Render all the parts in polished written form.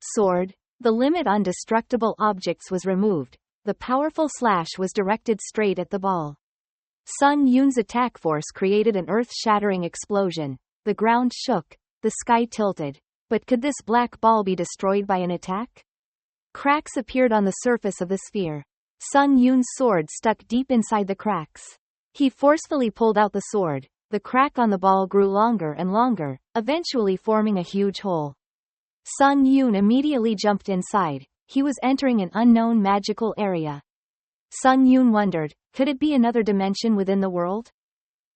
Sword. The limit on destructible objects was removed. The powerful slash was directed straight at the ball. Sun Yun's attack force created an earth-shattering explosion. The ground shook, the sky tilted. But could this black ball be destroyed by an attack? Cracks appeared on the surface of the sphere. Sun Yun's sword stuck deep inside the cracks. He forcefully pulled out the sword. The crack on the ball grew longer and longer, eventually forming a huge hole. Sun Yun immediately jumped inside. He was entering an unknown magical area. Sun Yun wondered, could it be another dimension within the world?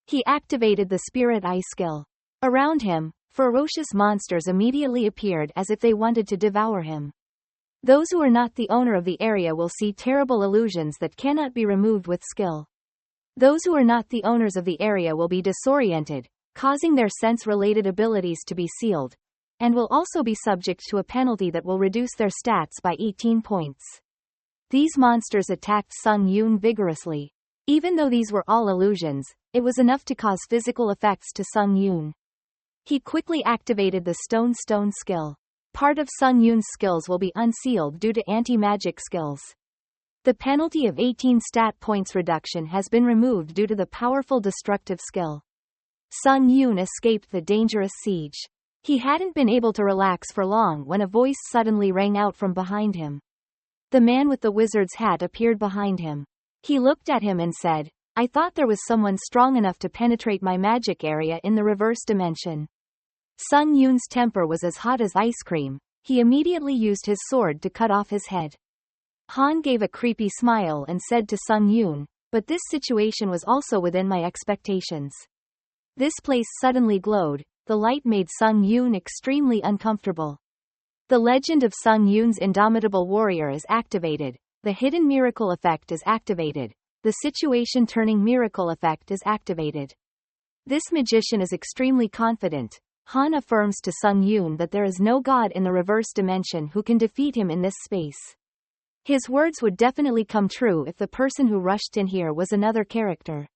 He activated the Spirit Eye skill. Around him, ferocious monsters immediately appeared as if they wanted to devour him. Those who are not the owner of the area will see terrible illusions that cannot be removed with skill. Those who are not the owners of the area will be disoriented, causing their sense-related abilities to be sealed, and will also be subject to a penalty that will reduce their stats by 18 points. These monsters attacked Sun Yun vigorously. Even though these were all illusions, it was enough to cause physical effects to Sun Yun. He quickly activated the Stone skill. Part of Sun Yun's skills will be unsealed due to anti-magic skills. The penalty of 18 stat points reduction has been removed due to the powerful destructive skill. Sun Yun escaped the dangerous siege. He hadn't been able to relax for long when a voice suddenly rang out from behind him. The man with the wizard's hat appeared behind him. He looked at him and said, I thought there was someone strong enough to penetrate my magic area in the reverse dimension. Sun Yun's temper was as hot as ice cream. He immediately used his sword to cut off his head. Han gave a creepy smile and said to Sun Yun, but this situation was also within my expectations. This place suddenly glowed. The light made Sun Yun extremely uncomfortable. The legend of Sun Yun's indomitable warrior is activated. The hidden miracle effect is activated. The situation turning miracle effect is activated. This magician is extremely confident. Han affirms to Sun Yun that there is no god in the reverse dimension who can defeat him in this space. His words would definitely come true if the person who rushed in here was another character.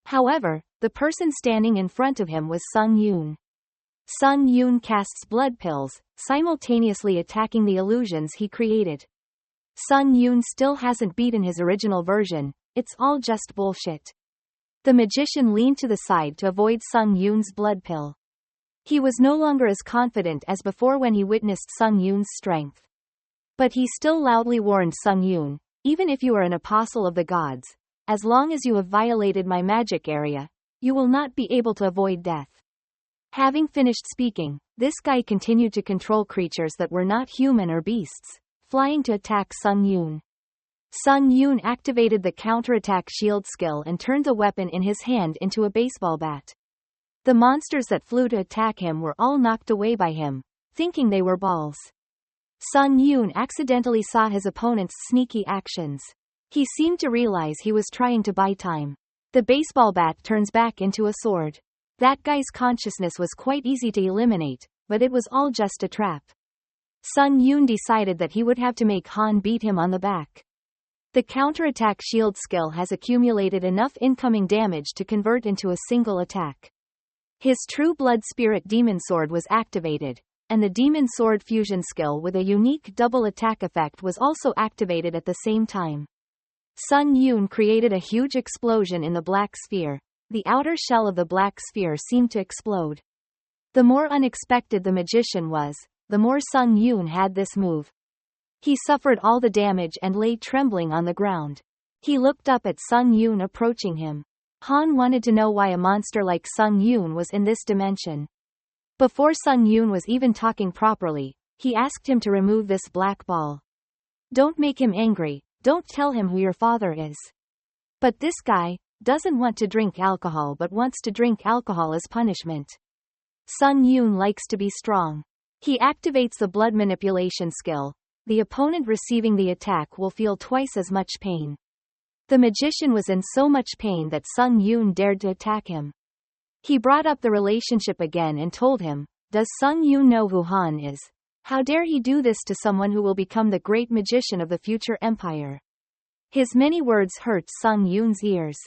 However, the person standing in front of him was Sun Yun. Sun Yun casts blood pills, simultaneously attacking the illusions he created. Sun Yun still hasn't beaten his original version. It's all just bullshit. The magician leaned to the side to avoid Sun Yun's blood pill. He was no longer as confident as before when he witnessed Sun Yun's strength. But he still loudly warned Sun Yun, even if you are an apostle of the gods, as long as you have violated my magic area, you will not be able to avoid death. Having finished speaking, this guy continued to control creatures that were not human or beasts, flying to attack Sun Yun. Sun Yun activated the counterattack shield skill and turned the weapon in his hand into a baseball bat. The monsters that flew to attack him were all knocked away by him, thinking they were balls. Sun Yun accidentally saw his opponent's sneaky actions. He seemed to realize he was trying to buy time. The baseball bat turns back into a sword. That guy's consciousness was quite easy to eliminate, but it was all just a trap. Sun Yun decided that he would have to make Han beat him on the back. The counterattack shield skill has accumulated enough incoming damage to convert into a single attack. His True Blood Spirit Demon Sword was activated, and the Demon Sword Fusion skill with a unique double attack effect was also activated at the same time. Sun Yun created a huge explosion in the black sphere. The outer shell of the black sphere seemed to explode. The more unexpected the magician was, the more Sun Yun had this move. He suffered all the damage and lay trembling on the ground. He looked up at Sun Yun approaching him. Han wanted to know why a monster like Sun Yun was in this dimension. Before Sun Yun was even talking properly, he asked him to remove this black ball. Don't make him angry, don't tell him who your father is. But this guy doesn't want to drink alcohol but wants to drink alcohol as punishment. Sun Yun likes to be strong. He activates the blood manipulation skill. The opponent receiving the attack will feel twice as much pain. The magician was in so much pain that Sun Yun dared to attack him. He brought up the relationship again and told him, does Sun Yun know who Han is? How dare he do this to someone who will become the great magician of the future empire? His many words hurt Sun Yun's ears.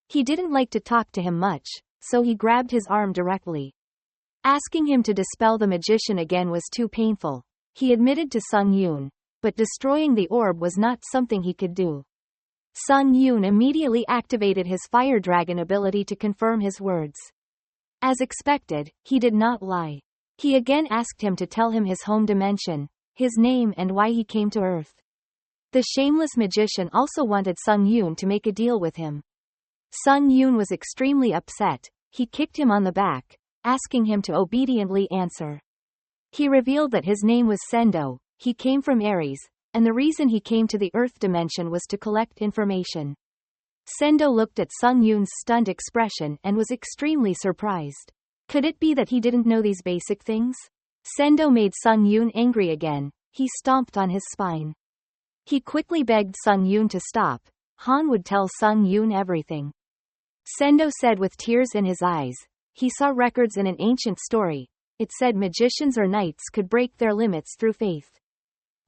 He didn't like to talk to him much, so he grabbed his arm directly. Asking him to dispel the magician again was too painful. He admitted to Sung Yoon, but destroying the orb was not something he could do. Sung Yoon immediately activated his fire dragon ability to confirm his words. As expected, he did not lie. He again asked him to tell him his home dimension, his name and why he came to Earth. The shameless magician also wanted Sung Yoon to make a deal with him. Sung Yoon was extremely upset. He kicked him on the back, asking him to obediently answer. He revealed that his name was Sendo, he came from Aries, and the reason he came to the Earth dimension was to collect information. Sendo looked at Sung Yoon's stunned expression and was extremely surprised. Could it be that he didn't know these basic things? Sendo made Sung Yoon angry again. He stomped on his spine. He quickly begged Sung Yoon to stop. Han would tell Sung Yoon everything. Sendo said with tears in his eyes. He saw records in an ancient story. It said magicians or knights could break their limits through faith.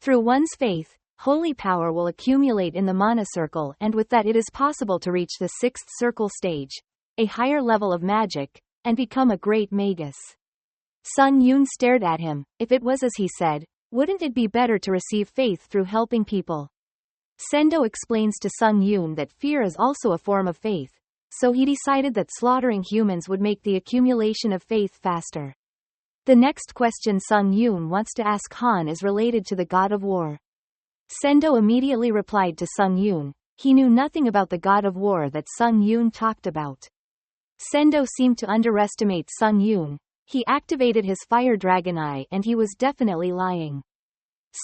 Through one's faith, holy power will accumulate in the mana circle, and with that it is possible to reach the 6th circle stage, a higher level of magic, and become a great magus. Sung Yoon stared at him. If it was as he said, wouldn't it be better to receive faith through helping people? Sendo explains to Sung Yoon that fear is also a form of faith, so he decided that slaughtering humans would make the accumulation of faith faster. The next question Sung Yoon wants to ask Han is related to the god of war. Sendo immediately replied to Sung Yoon. He knew nothing about the god of war that Sung Yoon talked about. Sendo seemed to underestimate Sung Yoon. He activated his fire dragon eye and he was definitely lying.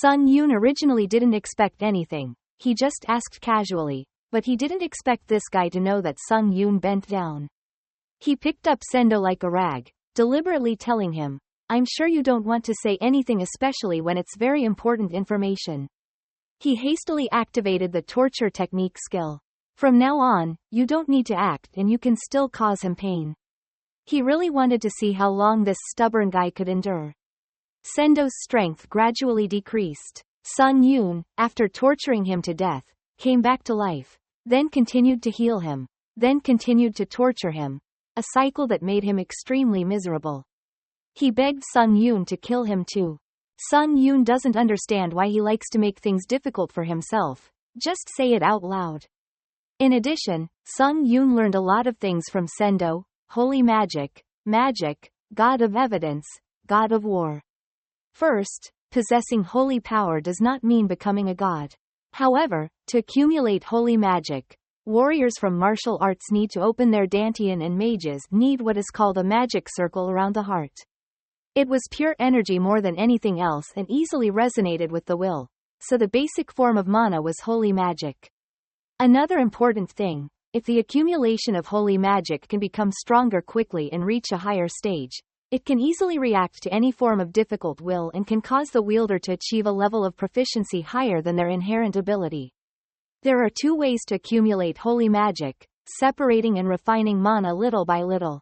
Sung Yoon originally didn't expect anything. He just asked casually, but he didn't expect this guy to know that Sung Yoon bent down. He picked up Sendo like a rag, deliberately telling him, "I'm sure you don't want to say anything, especially when it's very important information." He hastily activated the torture technique skill. From now on, you don't need to act and you can still cause him pain. He really wanted to see how long this stubborn guy could endure. Sendo's strength gradually decreased. Sung Yoon, after torturing him to death, came back to life, then continued to heal him, then continued to torture him, a cycle that made him extremely miserable. He begged Sung Yoon to kill him too. Sung Yoon doesn't understand why he likes to make things difficult for himself. Just say it out loud. In addition, Sung Yoon learned a lot of things from Sendo: holy magic, god of evidence, god of war. First, possessing holy power does not mean becoming a god. However, to accumulate holy magic, warriors from martial arts need to open their dantian and mages need what is called a magic circle around the heart. It was pure energy more than anything else and easily resonated with the will, so the basic form of mana was holy magic. Another important thing, if the accumulation of holy magic can become stronger quickly and reach a higher stage, it can easily react to any form of difficult will and can cause the wielder to achieve a level of proficiency higher than their inherent ability. There are two ways to accumulate holy magic: separating and refining mana little by little.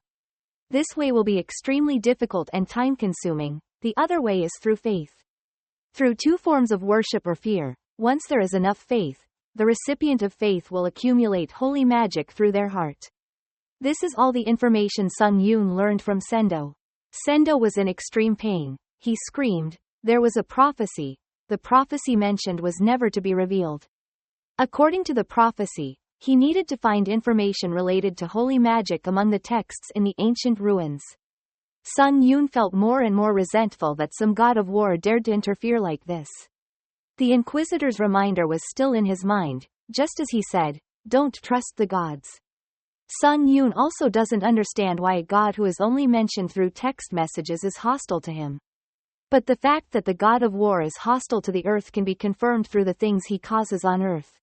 This way will be extremely difficult and time-consuming. The other way is through faith. Through two forms of worship or fear, once there is enough faith, the recipient of faith will accumulate holy magic through their heart. This is all the information Sung Yoon learned from Sendo. Sendo was in extreme pain. He screamed. There was a prophecy. The prophecy mentioned was never to be revealed. According to the prophecy, he needed to find information related to holy magic among the texts in the ancient ruins. Sung Yoon felt more and more resentful that some god of war dared to interfere like this. The Inquisitor's reminder was still in his mind, just as he said, "Don't trust the gods." Sung Yoon also doesn't understand why a god who is only mentioned through text messages is hostile to him. But the fact that the god of war is hostile to the earth can be confirmed through the things he causes on earth.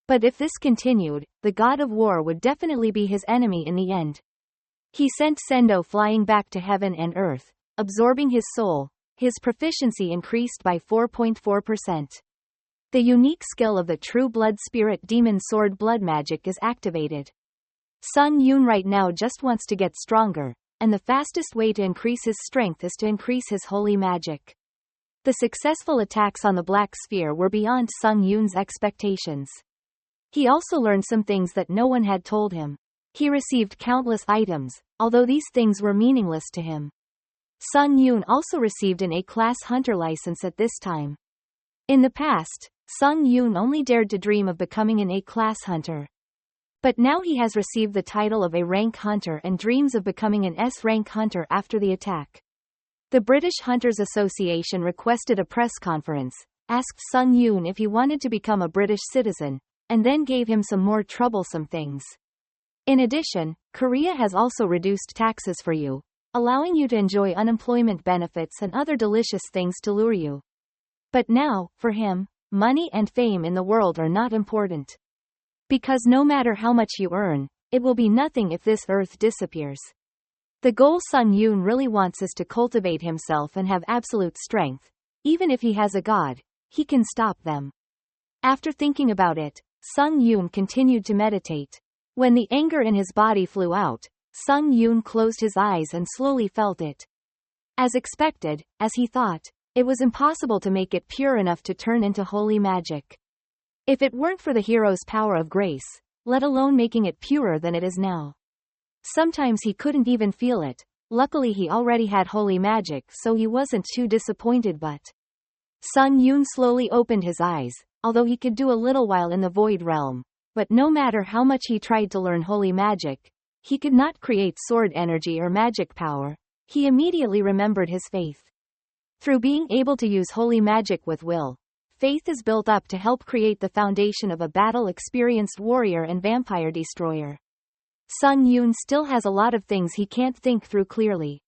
But if this continued, the god of war would definitely be his enemy in the end. He sent Sendo flying back to heaven and earth, absorbing his soul. His proficiency increased by 4.4%. The unique skill of the True Blood Spirit Demon Sword Blood Magic is activated. Sung Yoon right now just wants to get stronger, and the fastest way to increase his strength is to increase his holy magic. The successful attacks on the Black Sphere were beyond Sung Yoon's expectations. He also learned some things that no one had told him. He received countless items, although these things were meaningless to him. Sun Yoon also received an A-class hunter license at this time. In the past, Sun Yoon only dared to dream of becoming an A-class hunter. But now he has received the title of A-rank hunter and dreams of becoming an S-rank hunter after the attack. The British Hunters Association requested a press conference, asked Sun Yoon if he wanted to become a British citizen, and then gave him some more troublesome things. In addition, Korea has also reduced taxes for you, allowing you to enjoy unemployment benefits and other delicious things to lure you. But now, for him, money and fame in the world are not important. Because no matter how much you earn, it will be nothing if this earth disappears. The goal Sun Yoon really wants is to cultivate himself and have absolute strength. Even if he has a god, he can stop them. After thinking about it, Sun Yoon continued to meditate. When the anger in his body flew out, Sun Yoon closed his eyes and slowly felt it. As expected, as he thought, it was impossible to make it pure enough to turn into holy magic. If it weren't for the hero's power of grace, let alone making it purer than it is now. Sometimes he couldn't even feel it. Luckily he already had holy magic, so he wasn't too disappointed. But Sun Yoon slowly opened his eyes, although he could do a little while in the void realm. But no matter how much he tried to learn holy magic, he could not create sword energy or magic power. He immediately remembered his faith. Through being able to use holy magic with will, faith is built up to help create the foundation of a battle-experienced warrior and vampire destroyer. Sun Yoon still has a lot of things he can't think through clearly.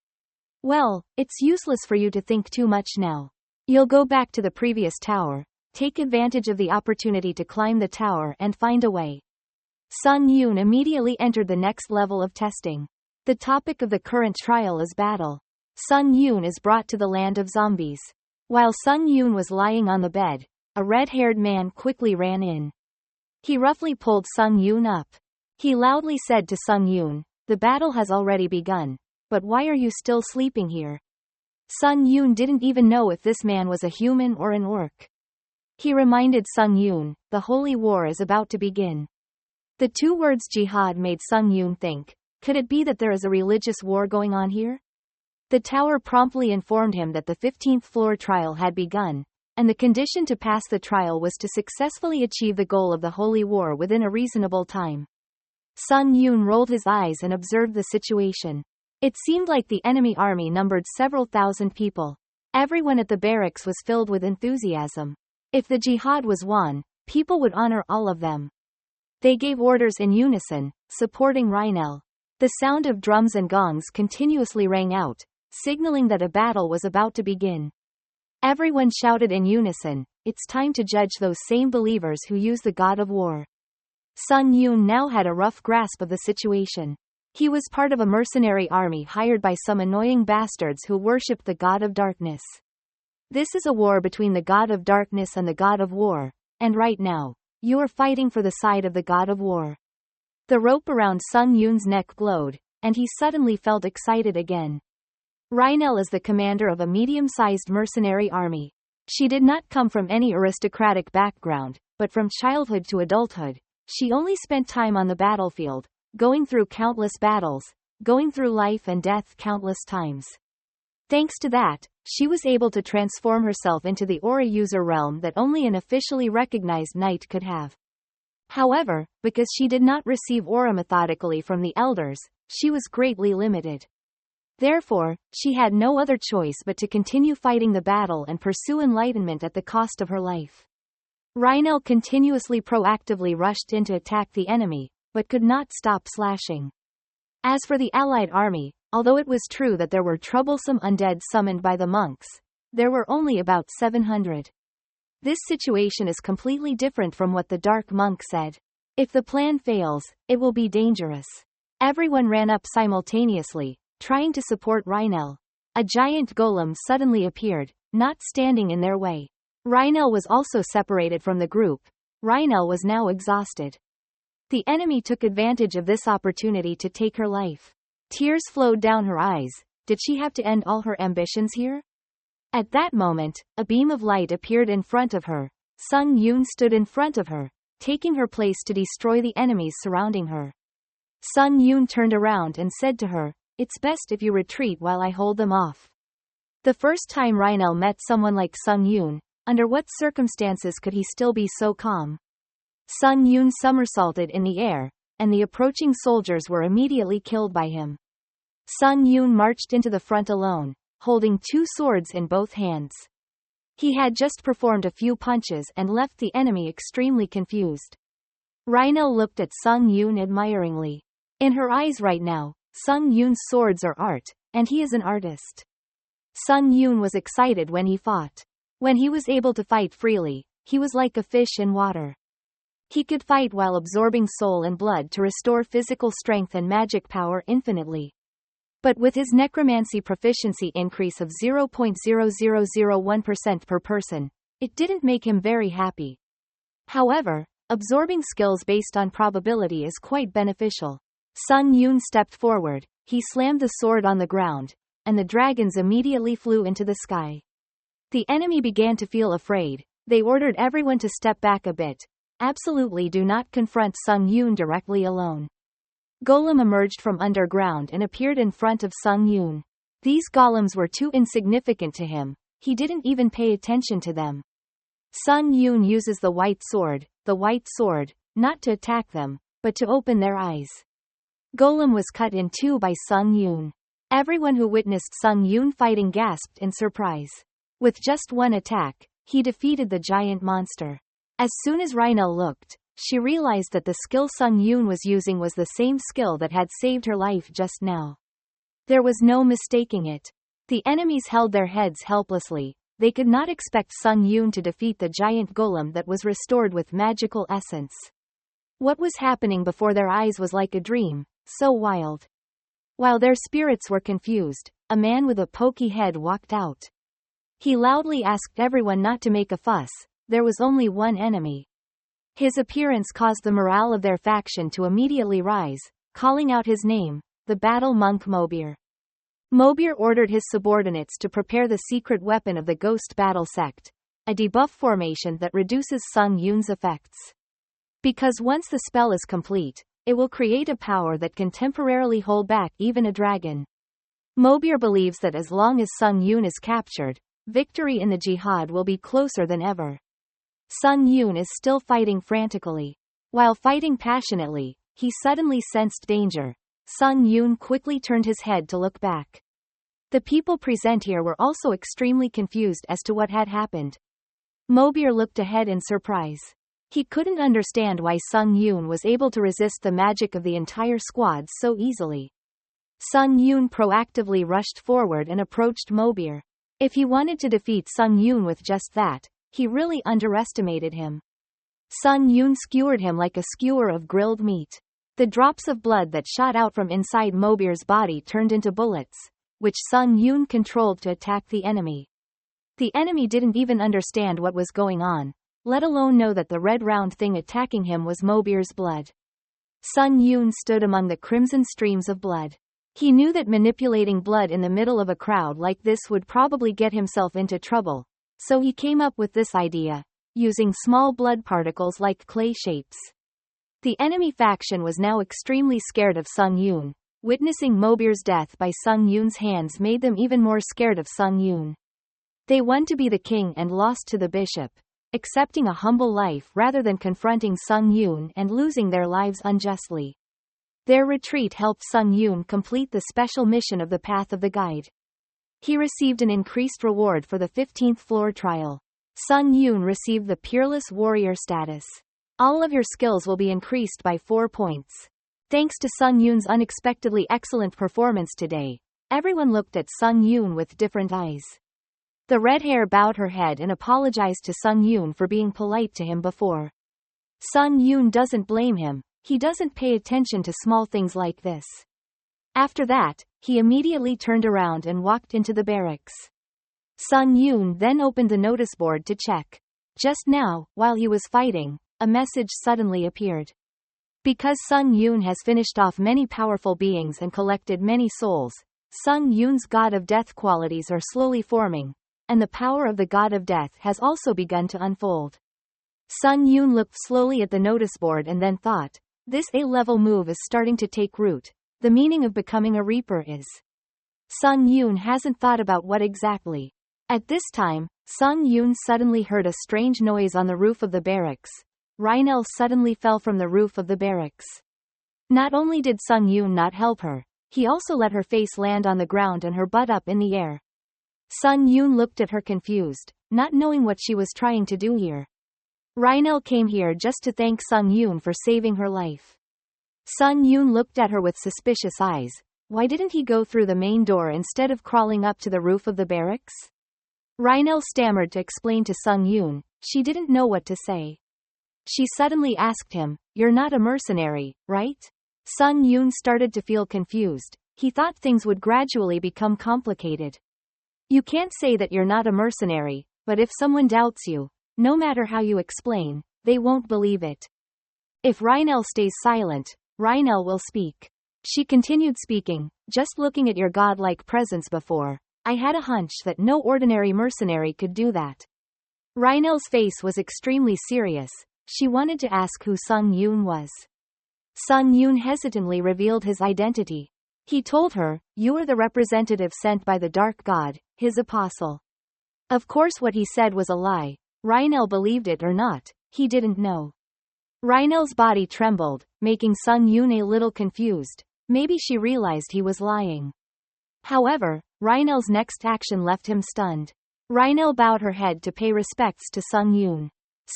Well, it's useless for you to think too much now. You'll go back to the previous tower, take advantage of the opportunity to climb the tower and find a way. Sun Yoon immediately entered the next level of testing. The topic of the current trial is battle. Sun Yoon is brought to the land of zombies. While Sun Yoon was lying on the bed, a red-haired man quickly ran in. He roughly pulled Sun Yoon up. He loudly said to Sun Yoon, "The battle has already begun, but why are you still sleeping here?" Sun Yoon didn't even know if this man was a human or an orc. He reminded Sun Yoon, "The holy war is about to begin." The two words jihad made Sun Yoon think, could it be that there is a religious war going on here? The tower promptly informed him that the 15th floor trial had begun, and the condition to pass the trial was to successfully achieve the goal of the holy war within a reasonable time. Sun Yoon rolled his eyes and observed the situation. It seemed like the enemy army numbered several thousand people. Everyone at the barracks was filled with enthusiasm. If the jihad was won, people would honor all of them. They gave orders in unison, supporting Ryel. The sound of drums and gongs continuously rang out, signaling that a battle was about to begin. Everyone shouted in unison, "It's time to judge those same believers who use the god of war." Sun Yoon now had a rough grasp of the situation. He was part of a mercenary army hired by some annoying bastards who worshipped the god of darkness. This is a war between the god of darkness and the god of war, and right now, you are fighting for the side of the god of war. The rope around Sun Yoon's neck glowed, and he suddenly felt excited again. Ryel is the commander of a medium-sized mercenary army. She did not come from any aristocratic background, but from childhood to adulthood, she only spent time on the battlefield, going through countless battles, going through life and death countless times. Thanks to that, she was able to transform herself into the aura user realm that only an officially recognized knight could have. However, because she did not receive aura methodically from the elders, she was greatly limited. Therefore, she had no other choice but to continue fighting the battle and pursue enlightenment at the cost of her life. Ryel continuously proactively rushed in to attack the enemy, but could not stop slashing. As for the allied army, although it was true that there were troublesome undead summoned by the monks, there were only about 700. This situation is completely different from what the Dark Monk said. If the plan fails, it will be dangerous. Everyone ran up simultaneously, trying to support Ryel. A giant golem suddenly appeared, not standing in their way. Ryel was also separated from the group. Ryel was now exhausted. The enemy took advantage of this opportunity to take her life. Tears flowed down her eyes. Did she have to end all her ambitions here? At that moment, a beam of light appeared in front of her. Sun Yoon stood in front of her, taking her place to destroy the enemies surrounding her. Sun Yoon turned around and said to her, "It's best if you retreat while I hold them off." The first time Ryel met someone like Sung Yoon, under what circumstances could he still be so calm? Sung Yoon somersaulted in the air, and the approaching soldiers were immediately killed by him. Sung Yoon marched into the front alone, holding 2 swords in both hands. He had just performed a few punches and left the enemy extremely confused. Ryel looked at Sung Yoon admiringly. In her eyes right now, Sung Yoon's swords are art, and he is an artist. Sung Yoon was excited when he fought. When he was able to fight freely, he was like a fish in water. He could fight while absorbing soul and blood to restore physical strength and magic power infinitely. But with his necromancy proficiency increase of 0.0001% per person, it didn't make him very happy. However, absorbing skills based on probability is quite beneficial. Sung Yoon stepped forward, he slammed the sword on the ground, and the dragons immediately flew into the sky. The enemy began to feel afraid. They ordered everyone to step back a bit. Absolutely do not confront Sung Yoon directly alone. Golem emerged from underground and appeared in front of Sung Yoon. These golems were too insignificant to him. He didn't even pay attention to them. Sung Yoon uses the white sword, not to attack them, but to open their eyes. Golem was cut in 2 by Sung Yoon. Everyone who witnessed Sung Yoon fighting gasped in surprise. With just 1 attack, he defeated the giant monster. As soon as Ryel looked, she realized that the skill Sung Yoon was using was the same skill that had saved her life just now. There was no mistaking it. The enemies held their heads helplessly. They could not expect Sung Yoon to defeat the giant golem that was restored with magical essence. What was happening before their eyes was like a dream, so wild. While their spirits were confused, a man with a pokey head walked out. He loudly asked everyone not to make a fuss. There was only one enemy. His appearance caused the morale of their faction to immediately rise, calling out his name, the battle monk Mobir. Mobir ordered his subordinates to prepare the secret weapon of the Ghost Battle Sect, a debuff formation that reduces Sung Yoon's effects. Because once the spell is complete, it will create a power that can temporarily hold back even a dragon. Mobir believes that as long as Sung Yoon is captured, victory in the jihad will be closer than ever. Sung Yoon is still fighting frantically. While fighting passionately, he suddenly sensed danger. Sung Yoon quickly turned his head to look back. The people present here were also extremely confused as to what had happened. Mobir looked ahead in surprise. He couldn't understand why Sung Yoon was able to resist the magic of the entire squad so easily. Sung Yoon proactively rushed forward and approached Mobir. If he wanted to defeat Sung Yoon with just that, he really underestimated him. Sung Yoon skewered him like a skewer of grilled meat. The drops of blood that shot out from inside Mobir's body turned into bullets, which Sung Yoon controlled to attack the enemy. The enemy didn't even understand what was going on, let alone know that the red round thing attacking him was Mobir's blood. Sung Yoon stood among the crimson streams of blood. He knew that manipulating blood in the middle of a crowd like this would probably get himself into trouble. So he came up with this idea, using small blood particles like clay shapes. The enemy faction was now extremely scared of Sung Yoon. Witnessing Mobir's death by Sung Yoon's hands made them even more scared of Sung Yoon. They won to be the king and lost to the bishop, accepting a humble life rather than confronting Sung Yoon and losing their lives unjustly. Their retreat helped Sung Yoon complete the special mission of the Path of the Guide. He received an increased reward for the 15th floor trial. Sung Yoon received the Peerless Warrior status. All of your skills will be increased by 4 points. Thanks to Sung Yoon's unexpectedly excellent performance today, everyone looked at Sung Yoon with different eyes. The red hair bowed her head and apologized to Sung Yoon for being polite to him before. Sung Yoon doesn't blame him, he doesn't pay attention to small things like this. After that, he immediately turned around and walked into the barracks. Sung Yoon then opened the notice board to check. Just now, while he was fighting, a message suddenly appeared. Because Sung Yoon has finished off many powerful beings and collected many souls, Sung Yoon's God of Death qualities are slowly forming, and the power of the God of Death has also begun to unfold. Sung Yoon looked slowly at the notice board and then thought, this A-level move is starting to take root. The meaning of becoming a Reaper is Sung Yoon hasn't thought about what exactly. At this time, Sung Yoon suddenly heard a strange noise on the roof of the barracks. Ryel suddenly fell from the roof of the barracks. Not only did Sung Yoon not help her, he also let her face land on the ground and her butt up in the air. Sung Yoon looked at her confused, not knowing what she was trying to do here. Ryel came here just to thank Sung Yoon for saving her life. Sung Yoon looked at her with suspicious eyes. Why didn't he go through the main door instead of crawling up to the roof of the barracks? Ryel stammered to explain to Sung Yoon. She didn't know what to say. She suddenly asked him, "You're not a mercenary, right?" Sung Yoon started to feel confused. He thought things would gradually become complicated. You can't say that you're not a mercenary, but if someone doubts you, no matter how you explain, they won't believe it. If Ryel stays silent, Ryel will speak. She continued speaking, "Just looking at your godlike presence before, I had a hunch that no ordinary mercenary could do that." Ryel's face was extremely serious. She wanted to ask who Sung Yoon was. Sung Yoon hesitantly revealed his identity. He told her, "You are the representative sent by the Dark God, his apostle." Of course what he said was a lie. Ryel believed it or not, he didn't know. Ryel's body trembled, making Sung Yoon a little confused. Maybe she realized he was lying. However, Ryel's next action left him stunned. Ryel bowed her head to pay respects to Sung Yoon.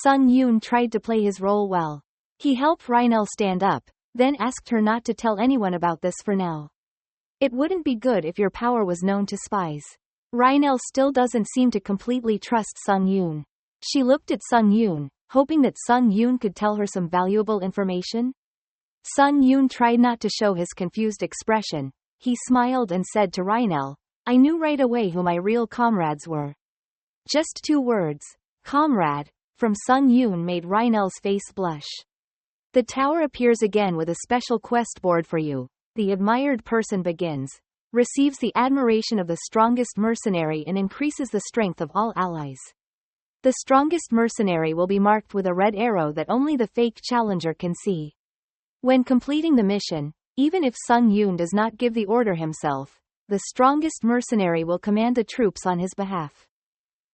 Sung Yoon tried to play his role well. He helped Ryel stand up, then asked her not to tell anyone about this for now. It wouldn't be good if your power was known to spies. Ryel still doesn't seem to completely trust Sung Yoon. She looked at Sung Yoon, hoping that Sung Yoon could tell her some valuable information. Sung Yoon tried not to show his confused expression. He smiled and said to Ryel, "I knew right away who my real comrades were." Just 2 words, "comrade," from Sung Yoon made Ryel's face blush. The tower appears again with a special quest board for you. The admired person begins, receives the admiration of the strongest mercenary and increases the strength of all allies. The strongest mercenary will be marked with a red arrow that only the fake challenger can see. When completing the mission, even if Sung Yoon does not give the order himself, the strongest mercenary will command the troops on his behalf.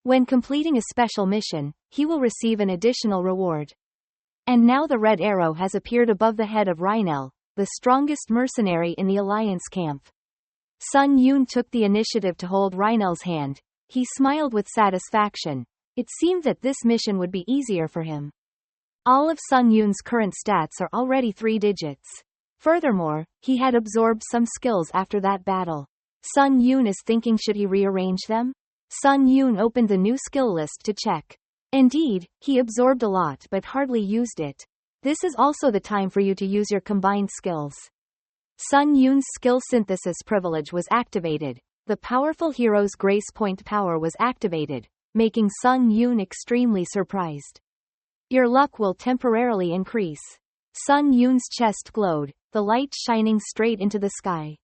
When completing a special mission, he will receive an additional reward. And now the red arrow has appeared above the head of Ryel, the strongest mercenary in the alliance camp. Sung Yoon took the initiative to hold Ryel's hand. He smiled with satisfaction. It seemed that this mission would be easier for him. All of Sung Yoon's current stats are already 3 digits. Furthermore, he had absorbed some skills after that battle. Sung Yoon is thinking, should he rearrange them? Sung Yoon opened the new skill list to check. Indeed, he absorbed a lot but hardly used it. This is also the time for you to use your combined skills. Sung Yoon's skill synthesis privilege was activated. The powerful hero's grace point power was activated, making Sung Yoon extremely surprised. Your luck will temporarily increase. Sung Yoon's chest glowed, the light shining straight into the sky.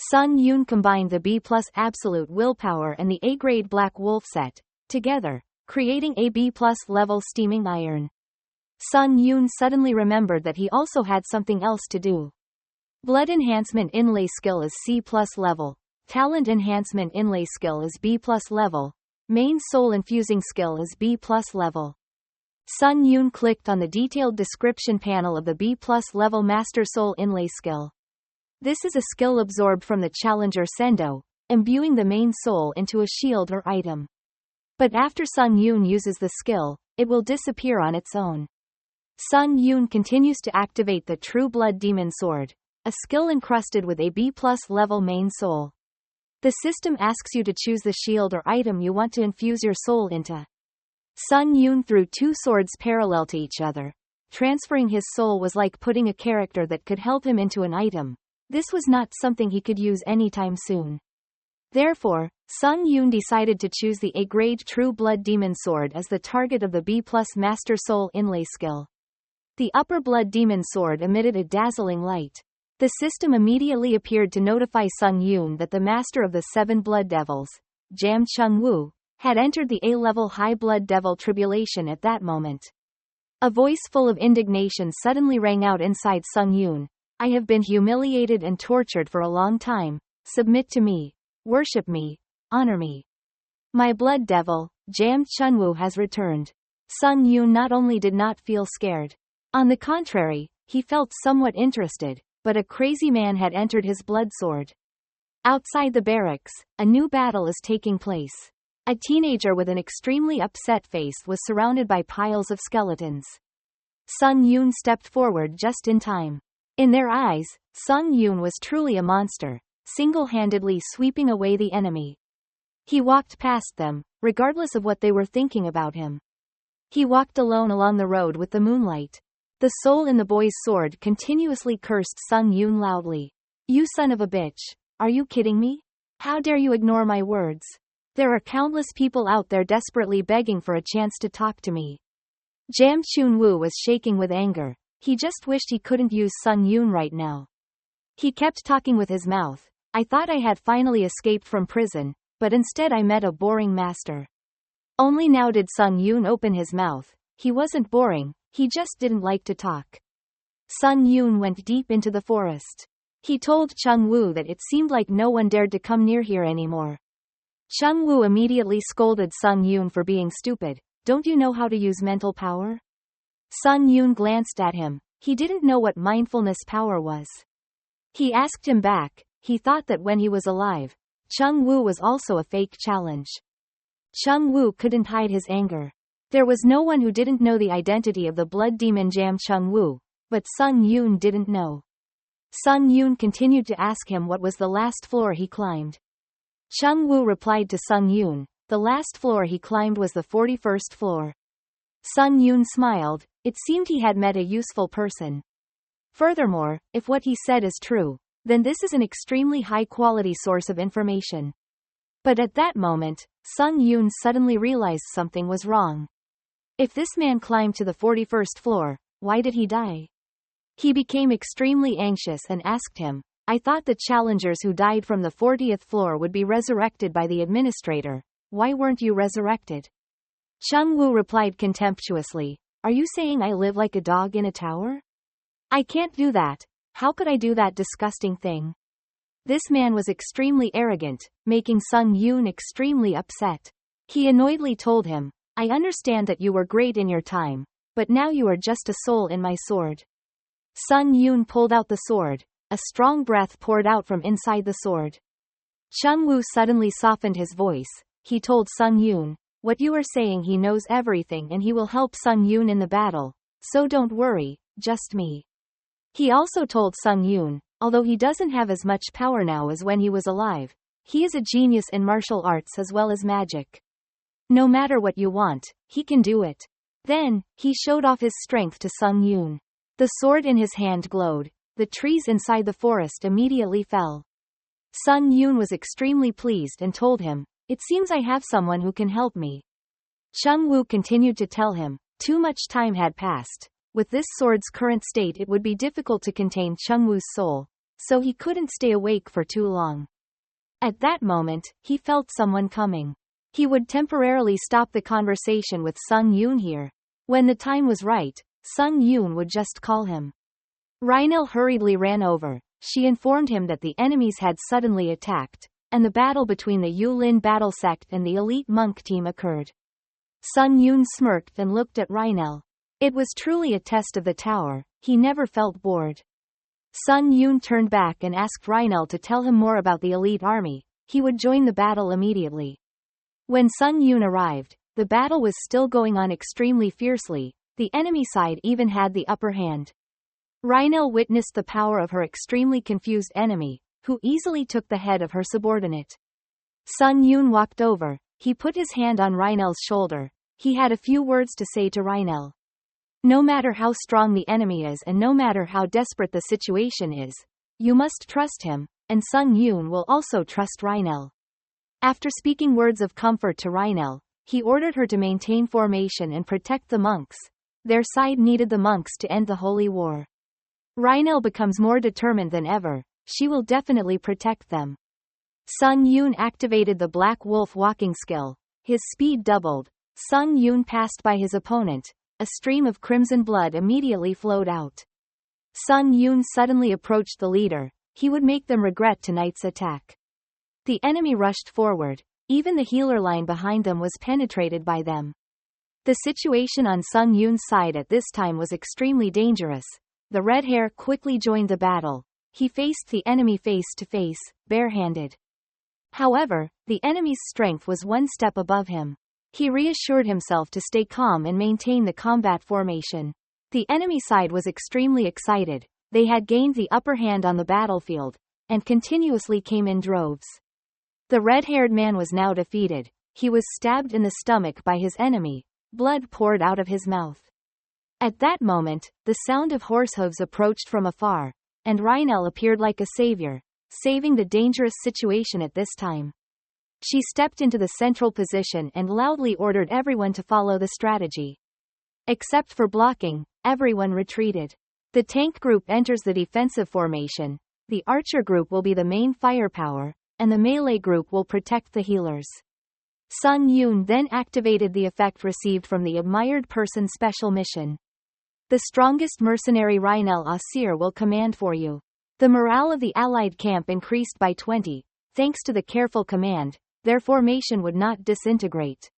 Sung Yoon combined the B+ absolute willpower and the A-grade Black Wolf set, together, creating a B+ level steaming iron. Sung Yoon suddenly remembered that he also had something else to do. Blood enhancement inlay skill is C+ level. Talent enhancement inlay skill is B+ level. Main soul infusing skill is B+ level. Sung Yoon clicked on the detailed description panel of the B+ level Master Soul inlay skill. This is a skill absorbed from the challenger Sendo, imbuing the main soul into a shield or item. But after Sung Yoon uses the skill, it will disappear on its own. Sung Yoon continues to activate the True Blood Demon Sword, a skill encrusted with a B+ level main soul. The system asks you to choose the shield or item you want to infuse your soul into. Sung Yoon threw 2 swords parallel to each other. Transferring his soul was like putting a character that could help him into an item. This was not something he could use anytime soon. Therefore, Sung Yoon decided to choose the A-grade True Blood Demon Sword as the target of the B+ Master Soul inlay skill. The upper Blood Demon Sword emitted a dazzling light. The system immediately appeared to notify Sung Yoon that the Master of the 7 Blood Devils, Jam Chung-woo, had entered the A-level High Blood Devil Tribulation at that moment. A voice full of indignation suddenly rang out inside Sung Yoon. "I have been humiliated and tortured for a long time. Submit to me, Worship me. Honor me. My blood devil, Jam Chunwoo has returned. Sung Yoon not only did not feel scared. On the contrary, he felt somewhat interested, but a crazy man had entered his blood sword. Outside the barracks, a new battle is taking place. A teenager with an extremely upset face was surrounded by piles of skeletons. Sung Yoon stepped forward just in time. In their eyes, Sung Yoon was truly a monster, single-handedly sweeping away the enemy. He walked past them, regardless of what they were thinking about him. He walked alone along the road with the moonlight. The soul in the boy's sword continuously cursed Sung Yoon loudly. You son of a bitch. Are you kidding me? How dare you ignore my words? There are countless people out there desperately begging for a chance to talk to me. Jam Chunwoo was shaking with anger. He just wished he couldn't use Sung Yoon right now. He kept talking with his mouth. I thought I had finally escaped from prison, but instead I met a boring master. Only now did Sung Yoon open his mouth. He wasn't boring, he just didn't like to talk. Sung Yoon went deep into the forest. He told Chung Woo that it seemed like no one dared to come near here anymore. Chung Woo immediately scolded Sung Yoon for being stupid. Don't you know how to use mental power? Sung Yoon glanced at him. He didn't know what mindfulness power was. He asked him back. He thought that when he was alive, Chung Woo was also a fake challenge. Chung Woo couldn't hide his anger. There was no one who didn't know the identity of the blood demon Jam Chung Woo, but Sung Yoon didn't know. Sung Yoon continued to ask him what was the last floor he climbed. Chung Woo replied to Sung Yoon, the last floor he climbed was the 41st floor. Sung Yoon smiled. It seemed he had met a useful person. Furthermore, if what he said is true, then this is an extremely high-quality source of information. But at that moment, Sung Yoon suddenly realized something was wrong. If this man climbed to the 41st floor, why did he die? He became extremely anxious and asked him, I thought the challengers who died from the 40th floor would be resurrected by the administrator. Why weren't you resurrected? Chung Woo replied contemptuously, Are you saying I live like a dog in a tower? I can't do that. How could I do that disgusting thing? This man was extremely arrogant, making Sung Yoon extremely upset. He annoyedly told him, I understand that you were great in your time, but now you are just a soul in my sword. Sung Yoon pulled out the sword. A strong breath poured out from inside the sword. Chung Woo suddenly softened his voice. He told Sung Yoon, what you are saying, he knows everything and he will help Sung Yoon in the battle, so don't worry, just me. He also told Sung Yoon, although he doesn't have as much power now as when he was alive, he is a genius in martial arts as well as magic. No matter what you want, he can do it. Then, he showed off his strength to Sung Yoon. The sword in his hand glowed. The trees inside the forest immediately fell. Sung Yoon was extremely pleased and told him, it seems I have someone who can help me. Chung Woo continued to tell him, too much time had passed. With this sword's current state it would be difficult to contain Chung Woo's soul, so he couldn't stay awake for too long. At that moment, he felt someone coming. He would temporarily stop the conversation with Sung Yoon here. When the time was right, Sung Yoon would just call him. Ryel hurriedly ran over. She informed him that the enemies had suddenly attacked, and the battle between the Yulin battle sect and the elite monk team occurred. Sung Yoon smirked and looked at Ryel. It was truly a test of the tower. He never felt bored. Sung Yoon turned back and asked Ryel to tell him more about the elite army. He would join the battle immediately. When Sung Yoon arrived, the battle was still going on extremely fiercely. The enemy side even had the upper hand. Ryel witnessed the power of her extremely confused enemy, who easily took the head of her subordinate. Sung Yoon walked over. He put his hand on Ryel's shoulder. He had a few words to say to Ryel. No matter how strong the enemy is and no matter how desperate the situation is, you must trust him, and Sung Yoon will also trust Ryel. After speaking words of comfort to Ryel, he ordered her to maintain formation and protect the monks. Their side needed the monks to end the holy war. Ryel becomes more determined than ever. She will definitely protect them. Sung Yoon activated the Black Wolf walking skill. His speed doubled. Sung Yoon passed by his opponent. A stream of crimson blood immediately flowed out. Sung Yoon suddenly approached the leader. He would make them regret tonight's attack. The enemy rushed forward. Even the healer line behind them was penetrated by them. The situation on Sung Yoon's side at this time was extremely dangerous. The red hair quickly joined the battle. He faced the enemy face to face, barehanded. However, the enemy's strength was one step above him. He reassured himself to stay calm and maintain the combat formation. The enemy side was extremely excited. They had gained the upper hand on the battlefield, and continuously came in droves. The red-haired man was now defeated. He was stabbed in the stomach by his enemy. Blood poured out of his mouth. At that moment, the sound of horse hooves approached from afar, and Ryel appeared like a savior, saving the dangerous situation at this time. She stepped into the central position and loudly ordered everyone to follow the strategy. Except for blocking, everyone retreated. The tank group enters the defensive formation, the archer group will be the main firepower, and the melee group will protect the healers. Sung Yoon then activated the effect received from the admired person special mission. The strongest mercenary Ryel Asir will command for you. The morale of the allied camp increased by 20, thanks to the careful command, their formation would not disintegrate.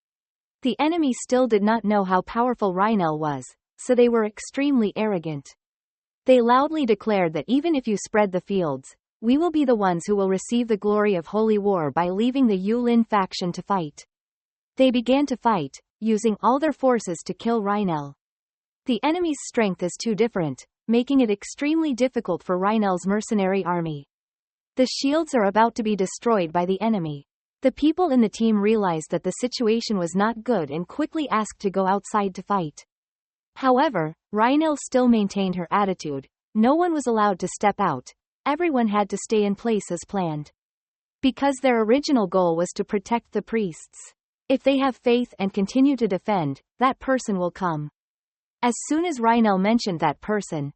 The enemy still did not know how powerful Ryel was, so they were extremely arrogant. They loudly declared that even if you spread the fields, we will be the ones who will receive the glory of holy war by leaving the Yulin faction to fight. They began to fight, using all their forces to kill Ryel. The enemy's strength is too different, making it extremely difficult for Rynel's mercenary army. The shields are about to be destroyed by the enemy. The people in the team realized that the situation was not good and quickly asked to go outside to fight. However, Ryel still maintained her attitude. No one was allowed to step out. Everyone had to stay in place as planned. Because their original goal was to protect the priests. If they have faith and continue to defend, that person will come. As soon as Ryel mentioned that person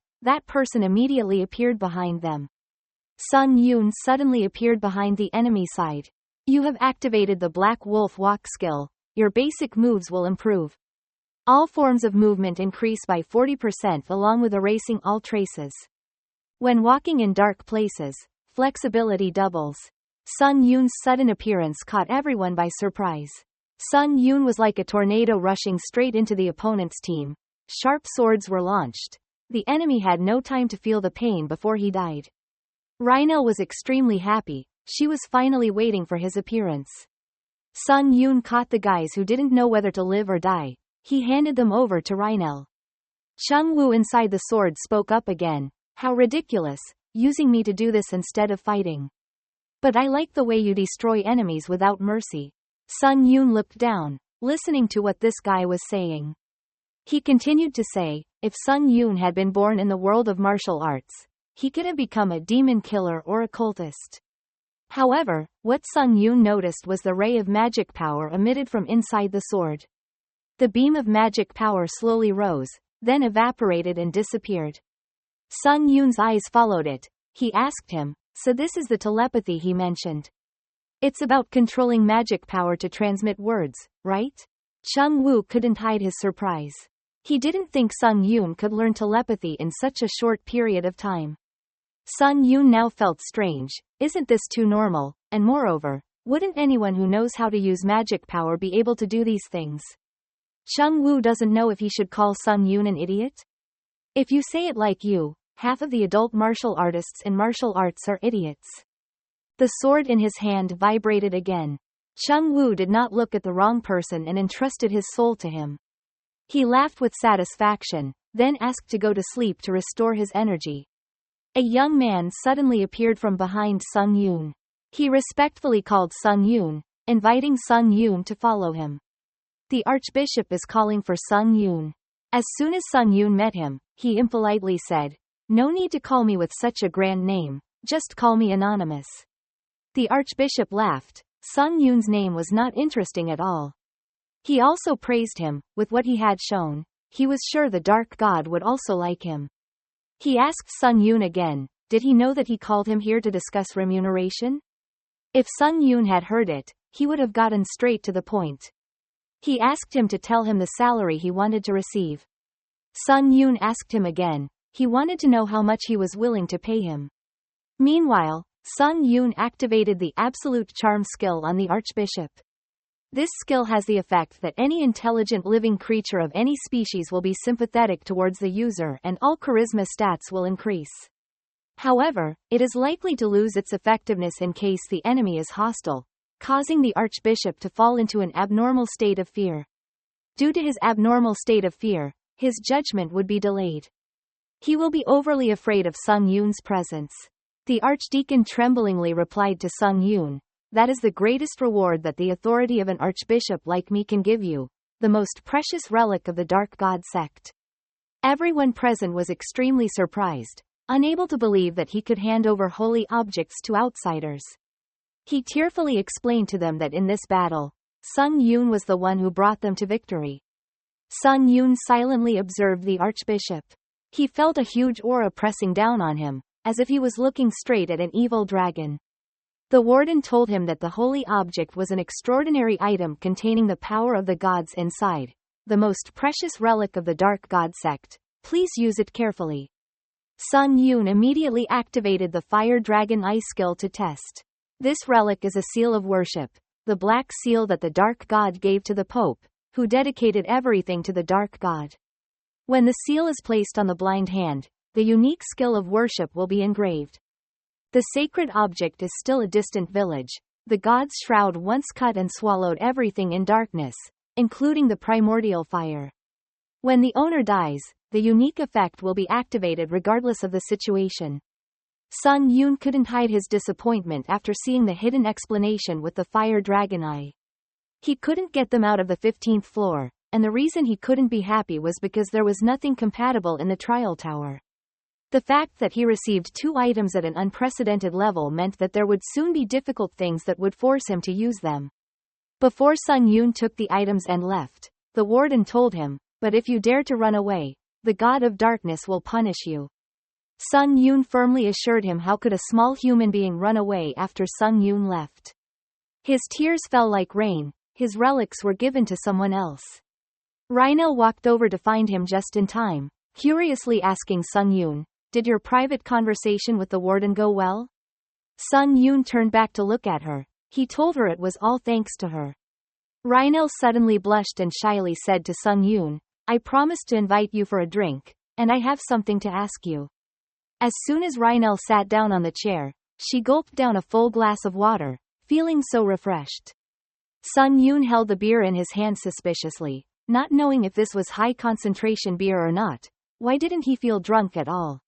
immediately appeared behind them. Sung Yoon suddenly appeared behind the enemy side. You have activated the Black Wolf Walk skill. Your basic moves will improve. All forms of movement increase by 40% along with erasing all traces. When walking in dark places, flexibility doubles. Sung Yoon's sudden appearance caught everyone by surprise. Sung Yoon was like a tornado rushing straight into the opponent's team. Sharp swords were launched. The enemy had no time to feel the pain before he died. Ryel was extremely happy. She was finally waiting for his appearance. Sung Yoon caught the guys who didn't know whether to live or die. He handed them over to Ryel. Chung Woo inside the sword spoke up again. How ridiculous, using me to do this instead of fighting. But I like the way you destroy enemies without mercy. Sung Yoon looked down, listening to what this guy was saying. He continued to say, if Sung Yoon had been born in the world of martial arts, he could have become a demon killer or a cultist. However, what Sung Yoon noticed was the ray of magic power emitted from inside the sword. The beam of magic power slowly rose, then evaporated and disappeared. Sung Yoon's eyes followed it. He asked him, so this is the telepathy he mentioned. It's about controlling magic power to transmit words, right? Chung Woo couldn't hide his surprise. He didn't think Sung Yoon could learn telepathy in such a short period of time. Sung Yoon now felt strange. Isn't this too normal? And moreover, wouldn't anyone who knows how to use magic power be able to do these things? Chung Woo doesn't know if he should call Sung Yoon an idiot? If you say it like you, half of the adult martial artists in martial arts are idiots. The sword in his hand vibrated again. Chung Woo did not look at the wrong person and entrusted his soul to him. He laughed with satisfaction, then asked to go to sleep to restore his energy. A young man suddenly appeared from behind Sung Yoon. He respectfully called Sung Yoon, inviting Sung Yoon to follow him. The archbishop is calling for Sung Yoon. As soon as Sung Yoon met him, he impolitely said, no need to call me with such a grand name, just call me anonymous. The archbishop laughed. Sung Yoon's name was not interesting at all. He also praised him, with what he had shown. He was sure the dark god would also like him. He asked Sung Yoon again, did he know that he called him here to discuss remuneration? If Sung Yoon had heard it, he would have gotten straight to the point. He asked him to tell him the salary he wanted to receive. Sung Yoon asked him again. He wanted to know how much he was willing to pay him. Meanwhile, Sung Yoon activated the Absolute Charm skill on the Archbishop. This skill has the effect that any intelligent living creature of any species will be sympathetic towards the user and all charisma stats will increase. However, it is likely to lose its effectiveness in case the enemy is hostile, causing the Archbishop to fall into an abnormal state of fear. Due to his abnormal state of fear, his judgment would be delayed. He will be overly afraid of Sung Yoon's presence. The Archdeacon tremblingly replied to Sung Yoon, "That is the greatest reward that the authority of an archbishop like me can give you, the most precious relic of the Dark God sect." Everyone present was extremely surprised, unable to believe that he could hand over holy objects to outsiders. He tearfully explained to them that in this battle, Sung Yoon was the one who brought them to victory. Sung Yoon silently observed the Archbishop. He felt a huge aura pressing down on him, as if he was looking straight at an evil dragon. The warden told him that the holy object was an extraordinary item containing the power of the gods inside, the most precious relic of the Dark God sect. Please use it carefully. Sung Yoon immediately activated the Fire Dragon Eye skill to test. This relic is a seal of worship, the black seal that the Dark God gave to the Pope, who dedicated everything to the Dark God. When the seal is placed on the blind hand, the unique skill of worship will be engraved. The sacred object is still a distant village. The god's shroud once cut and swallowed everything in darkness, including the primordial fire. When the owner dies, the unique effect will be activated regardless of the situation. Sung Yoon couldn't hide his disappointment after seeing the hidden explanation with the Fire Dragon Eye. He couldn't get them out of the 15th floor, and the reason he couldn't be happy was because there was nothing compatible in the trial tower. The fact that he received 2 items at an unprecedented level meant that there would soon be difficult things that would force him to use them. Before Sung Yoon took the items and left, the warden told him, "But if you dare to run away, the God of Darkness will punish you." Sung Yoon firmly assured him how could a small human being run away after Sung Yoon left. His tears fell like rain, his relics were given to someone else. Ryel walked over to find him just in time, curiously asking Sung Yoon, "Did your private conversation with the warden go well?" Sung Yoon turned back to look at her. He told her it was all thanks to her. Ryel suddenly blushed and shyly said to Sung Yoon, "I promised to invite you for a drink, and I have something to ask you." As soon as Ryel sat down on the chair, she gulped down a full glass of water, feeling so refreshed. Sung Yoon held the beer in his hand suspiciously, not knowing if this was high-concentration beer or not. Why didn't he feel drunk at all?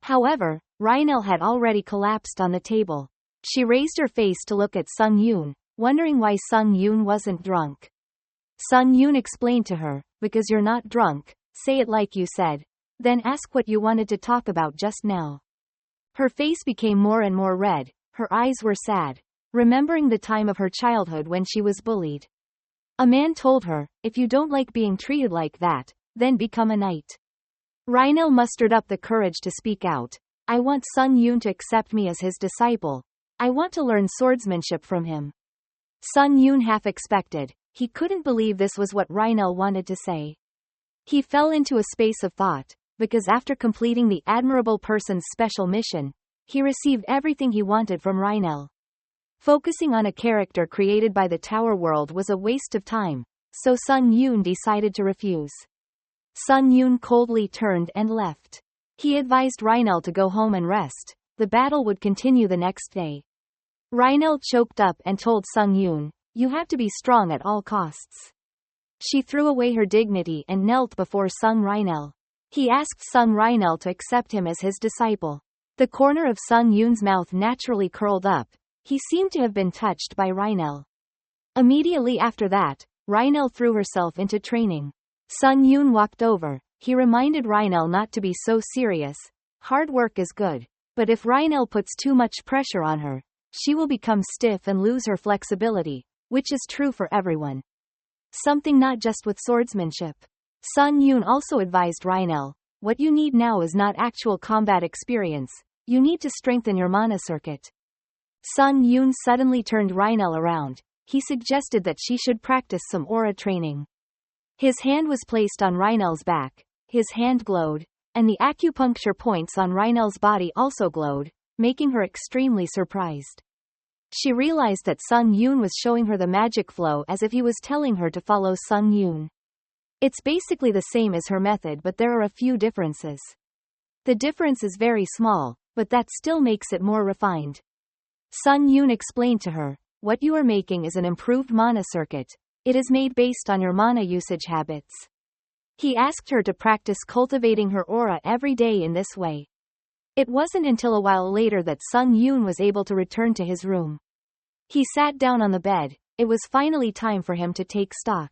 However, Ryel had already collapsed on the table. She raised her face to look at Sung Yoon, wondering why Sung Yoon wasn't drunk. Sung Yoon explained to her, "Because you're not drunk, say it like you said. Then ask what you wanted to talk about just now." Her face became more and more red, her eyes were sad, remembering the time of her childhood when she was bullied. A man told her, "If you don't like being treated like that, then become a knight." Ryel mustered up the courage to speak out. "I want Sung Yoon to accept me as his disciple. I want to learn swordsmanship from him." Sung Yoon half expected. He couldn't believe this was what Ryel wanted to say. He fell into a space of thought, because after completing the admirable person's special mission, he received everything he wanted from Ryel. Focusing on a character created by the Tower World was a waste of time, so Sung Yoon decided to refuse. Sung Yoon coldly turned and left. He advised Ryel to go home and rest. The battle would continue the next day. Ryel choked up and told Sung Yoon, "You have to be strong at all costs." She threw away her dignity and knelt before Sung Ryel. He asked Sung Ryel to accept him as his disciple. The corner of Sung Yoon's mouth naturally curled up. He seemed to have been touched by Ryel. Immediately after that, Ryel threw herself into training. Sung Yoon walked over. He reminded Ryel not to be so serious. Hard work is good, but if Ryel puts too much pressure on her, she will become stiff and lose her flexibility, which is true for everyone. Something not just with swordsmanship. Sung Yoon also advised Ryel, "What you need now is not actual combat experience, you need to strengthen your mana circuit." Sung Yoon suddenly turned Ryel around. He suggested that she should practice some aura training. His hand was placed on Ryel's back, his hand glowed, and the acupuncture points on Ryel's body also glowed, making her extremely surprised. She realized that Sung Yoon was showing her the magic flow as if he was telling her to follow Sung Yoon. It's basically the same as her method, but there are a few differences. The difference is very small, but that still makes it more refined. Sung Yoon explained to her, "What you are making is an improved mana circuit. It is made based on your mana usage habits." He asked her to practice cultivating her aura every day in this way. It wasn't until a while later that Sung Yoon was able to return to his room. He sat down on the bed. It was finally time for him to take stock.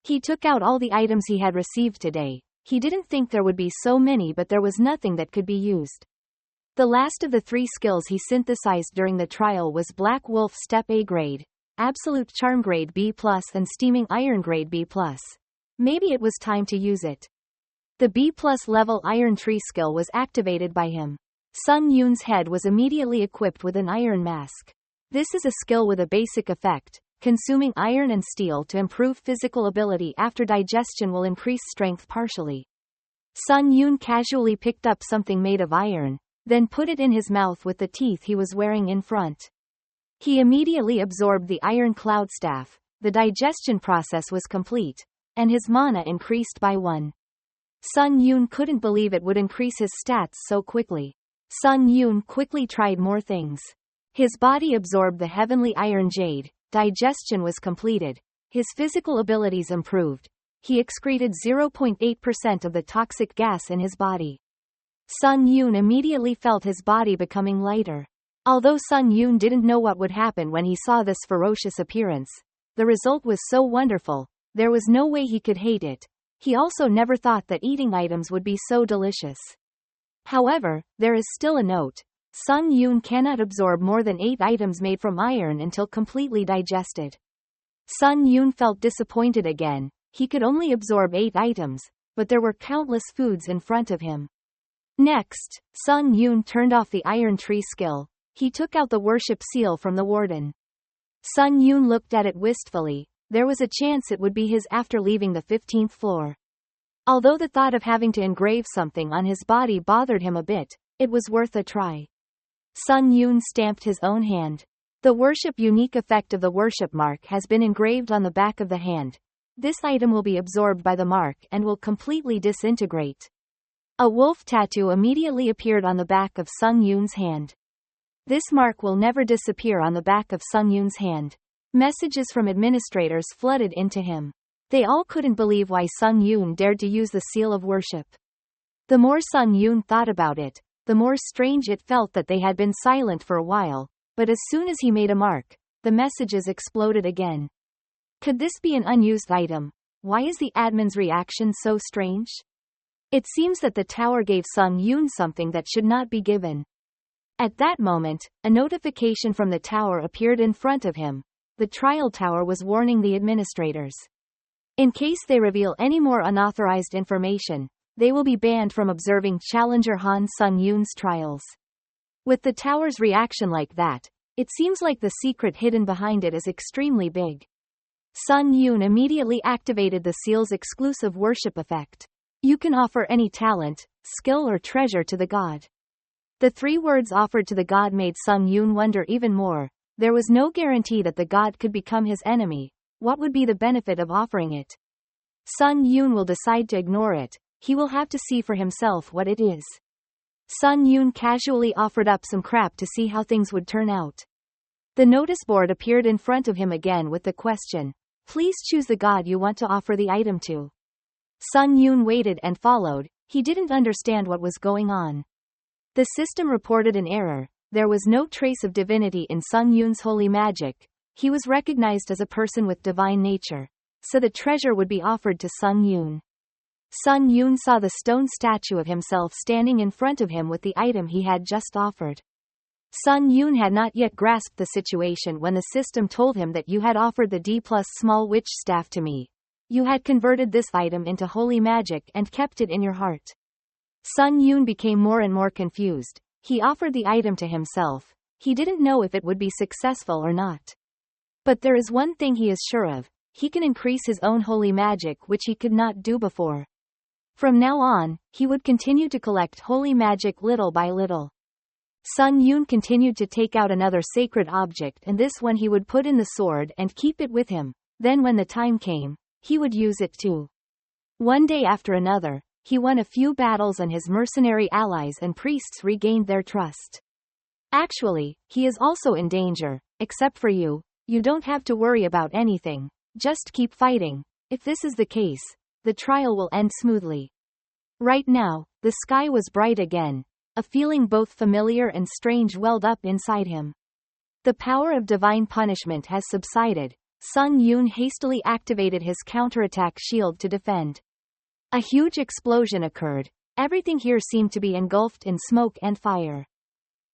He took out all the items he had received today. He didn't think there would be so many, but there was nothing that could be used. The last of the 3 skills he synthesized during the trial was Black Wolf Step A grade, Absolute Charm grade B+, and Steaming Iron grade B+. Maybe it was time to use it. The B+ level Iron Tree skill was activated by him. Sung Yoon's head was immediately equipped with an iron mask. This is a skill with a basic effect. Consuming iron and steel to improve physical ability after digestion will increase strength partially. Sung Yoon casually picked up something made of iron, then put it in his mouth with the teeth he was wearing in front. He immediately absorbed the iron cloud staff. The digestion process was complete, and his mana increased by 1. Sung Yoon couldn't believe it would increase his stats so quickly. Sung Yoon quickly tried more things. His body absorbed the heavenly iron jade, digestion was completed, his physical abilities improved. He excreted 0.8% of the toxic gas in his body. Sung Yoon immediately felt his body becoming lighter. Although Sung Yoon didn't know what would happen when he saw this ferocious appearance, the result was so wonderful, there was no way he could hate it. He also never thought that eating items would be so delicious. However, there is still a note. Sung Yoon cannot absorb more than 8 items made from iron until completely digested. Sung Yoon felt disappointed again. He could only absorb 8 items, but there were countless foods in front of him. Next, Sung Yoon turned off the Iron Tree skill. He took out the worship seal from the warden. Sung Yoon looked at it wistfully. There was a chance it would be his after leaving the 15th floor. Although the thought of having to engrave something on his body bothered him a bit, it was worth a try. Sung Yoon stamped his own hand. The worship unique effect of the worship mark has been engraved on the back of the hand. This item will be absorbed by the mark and will completely disintegrate. A wolf tattoo immediately appeared on the back of Sung Yoon's hand. This mark will never disappear on the back of Sung Yoon's hand. Messages from administrators flooded into him. They all couldn't believe why Sung Yoon dared to use the seal of worship. The more Sung Yoon thought about it, the more strange it felt that they had been silent for a while, but as soon as he made a mark, the messages exploded again. Could this be an unused item? Why is the admin's reaction so strange? It seems that the tower gave Sung Yoon something that should not be given. At that moment, a notification from the tower appeared in front of him. The trial tower was warning the administrators. In case they reveal any more unauthorized information, they will be banned from observing Challenger Han Sung Yoon's trials. With the tower's reaction like that, it seems like the secret hidden behind it is extremely big. Sung Yoon immediately activated the seal's exclusive worship effect. You can offer any talent, skill or treasure to the god. The 3 words offered to the god made Sung Yoon wonder even more. There was no guarantee that the god could become his enemy. What would be the benefit of offering it? Sung Yoon will decide to ignore it. He will have to see for himself what it is. Sung Yoon casually offered up some crap to see how things would turn out. The notice board appeared in front of him again with the question, "Please choose the god you want to offer the item to." Sung Yoon waited and followed. He didn't understand what was going on. The system reported an error. There was no trace of divinity in Sung Yoon's holy magic. He was recognized as a person with divine nature, so the treasure would be offered to Sung Yoon. Sung Yoon saw the stone statue of himself standing in front of him with the item he had just offered. Sung Yoon had not yet grasped the situation when the system told him that you had offered the D+ small witch staff to me. You had converted this item into holy magic and kept it in your heart. Sung Yoon became more and more confused. He offered the item to himself. He didn't know if it would be successful or not. But there is one thing he is sure of. He can increase his own holy magic, which he could not do before. From now on, he would continue to collect holy magic little by little. Sun Yun continued to take out another sacred object, and this one he would put in the sword and keep it with him. Then when the time came, he would use it too. One day after another, he won a few battles and his mercenary allies and priests regained their trust. Actually, he is also in danger, except for you. You don't have to worry about anything. Just keep fighting. If this is the case, the trial will end smoothly. Right now, the sky was bright again. A feeling both familiar and strange welled up inside him. The power of divine punishment has subsided. Sun Yun hastily activated his counterattack shield to defend. A huge explosion occurred. Everything here seemed to be engulfed in smoke and fire.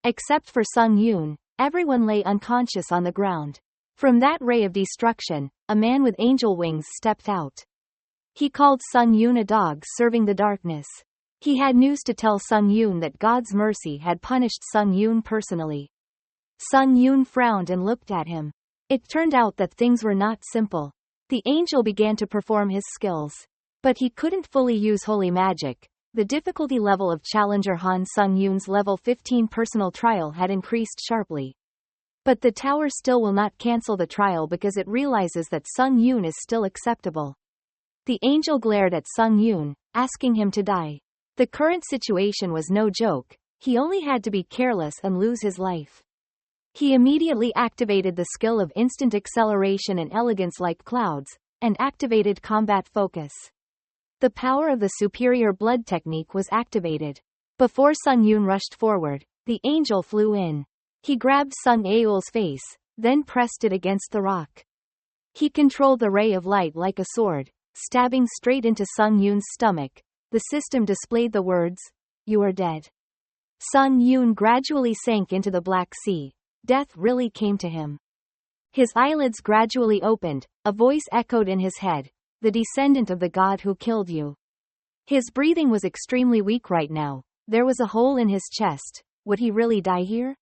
Except for Sun Yun, everyone lay unconscious on the ground. From that ray of destruction, a man with angel wings stepped out. He called Sun Yun a dog serving the darkness. He had news to tell Sun Yun that God's mercy had punished Sun Yun personally. Sun Yun frowned and looked at him. It turned out that things were not simple. The angel began to perform his skills. But he couldn't fully use holy magic. The difficulty level of Challenger Han Sun Yun's level 15 personal trial had increased sharply. But the tower still will not cancel the trial because it realizes that Sun Yun is still acceptable. The angel glared at Sun Yun, asking him to die. The current situation was no joke. He only had to be careless and lose his life. He immediately activated the skill of instant acceleration and elegance like clouds, and activated combat focus. The power of the superior blood technique was activated. Before Sun Yun rushed forward, the angel flew in. He grabbed Sun Aul's face, then pressed it against the rock. He controlled the ray of light like a sword, stabbing straight into Sun Yun's stomach. The system displayed the words, "You are dead." Sun Yun gradually sank into the Black Sea. Death really came to him. His eyelids gradually opened, a voice echoed in his head, "The descendant of the god who killed you." His breathing was extremely weak right now. There was a hole in his chest. Would he really die here?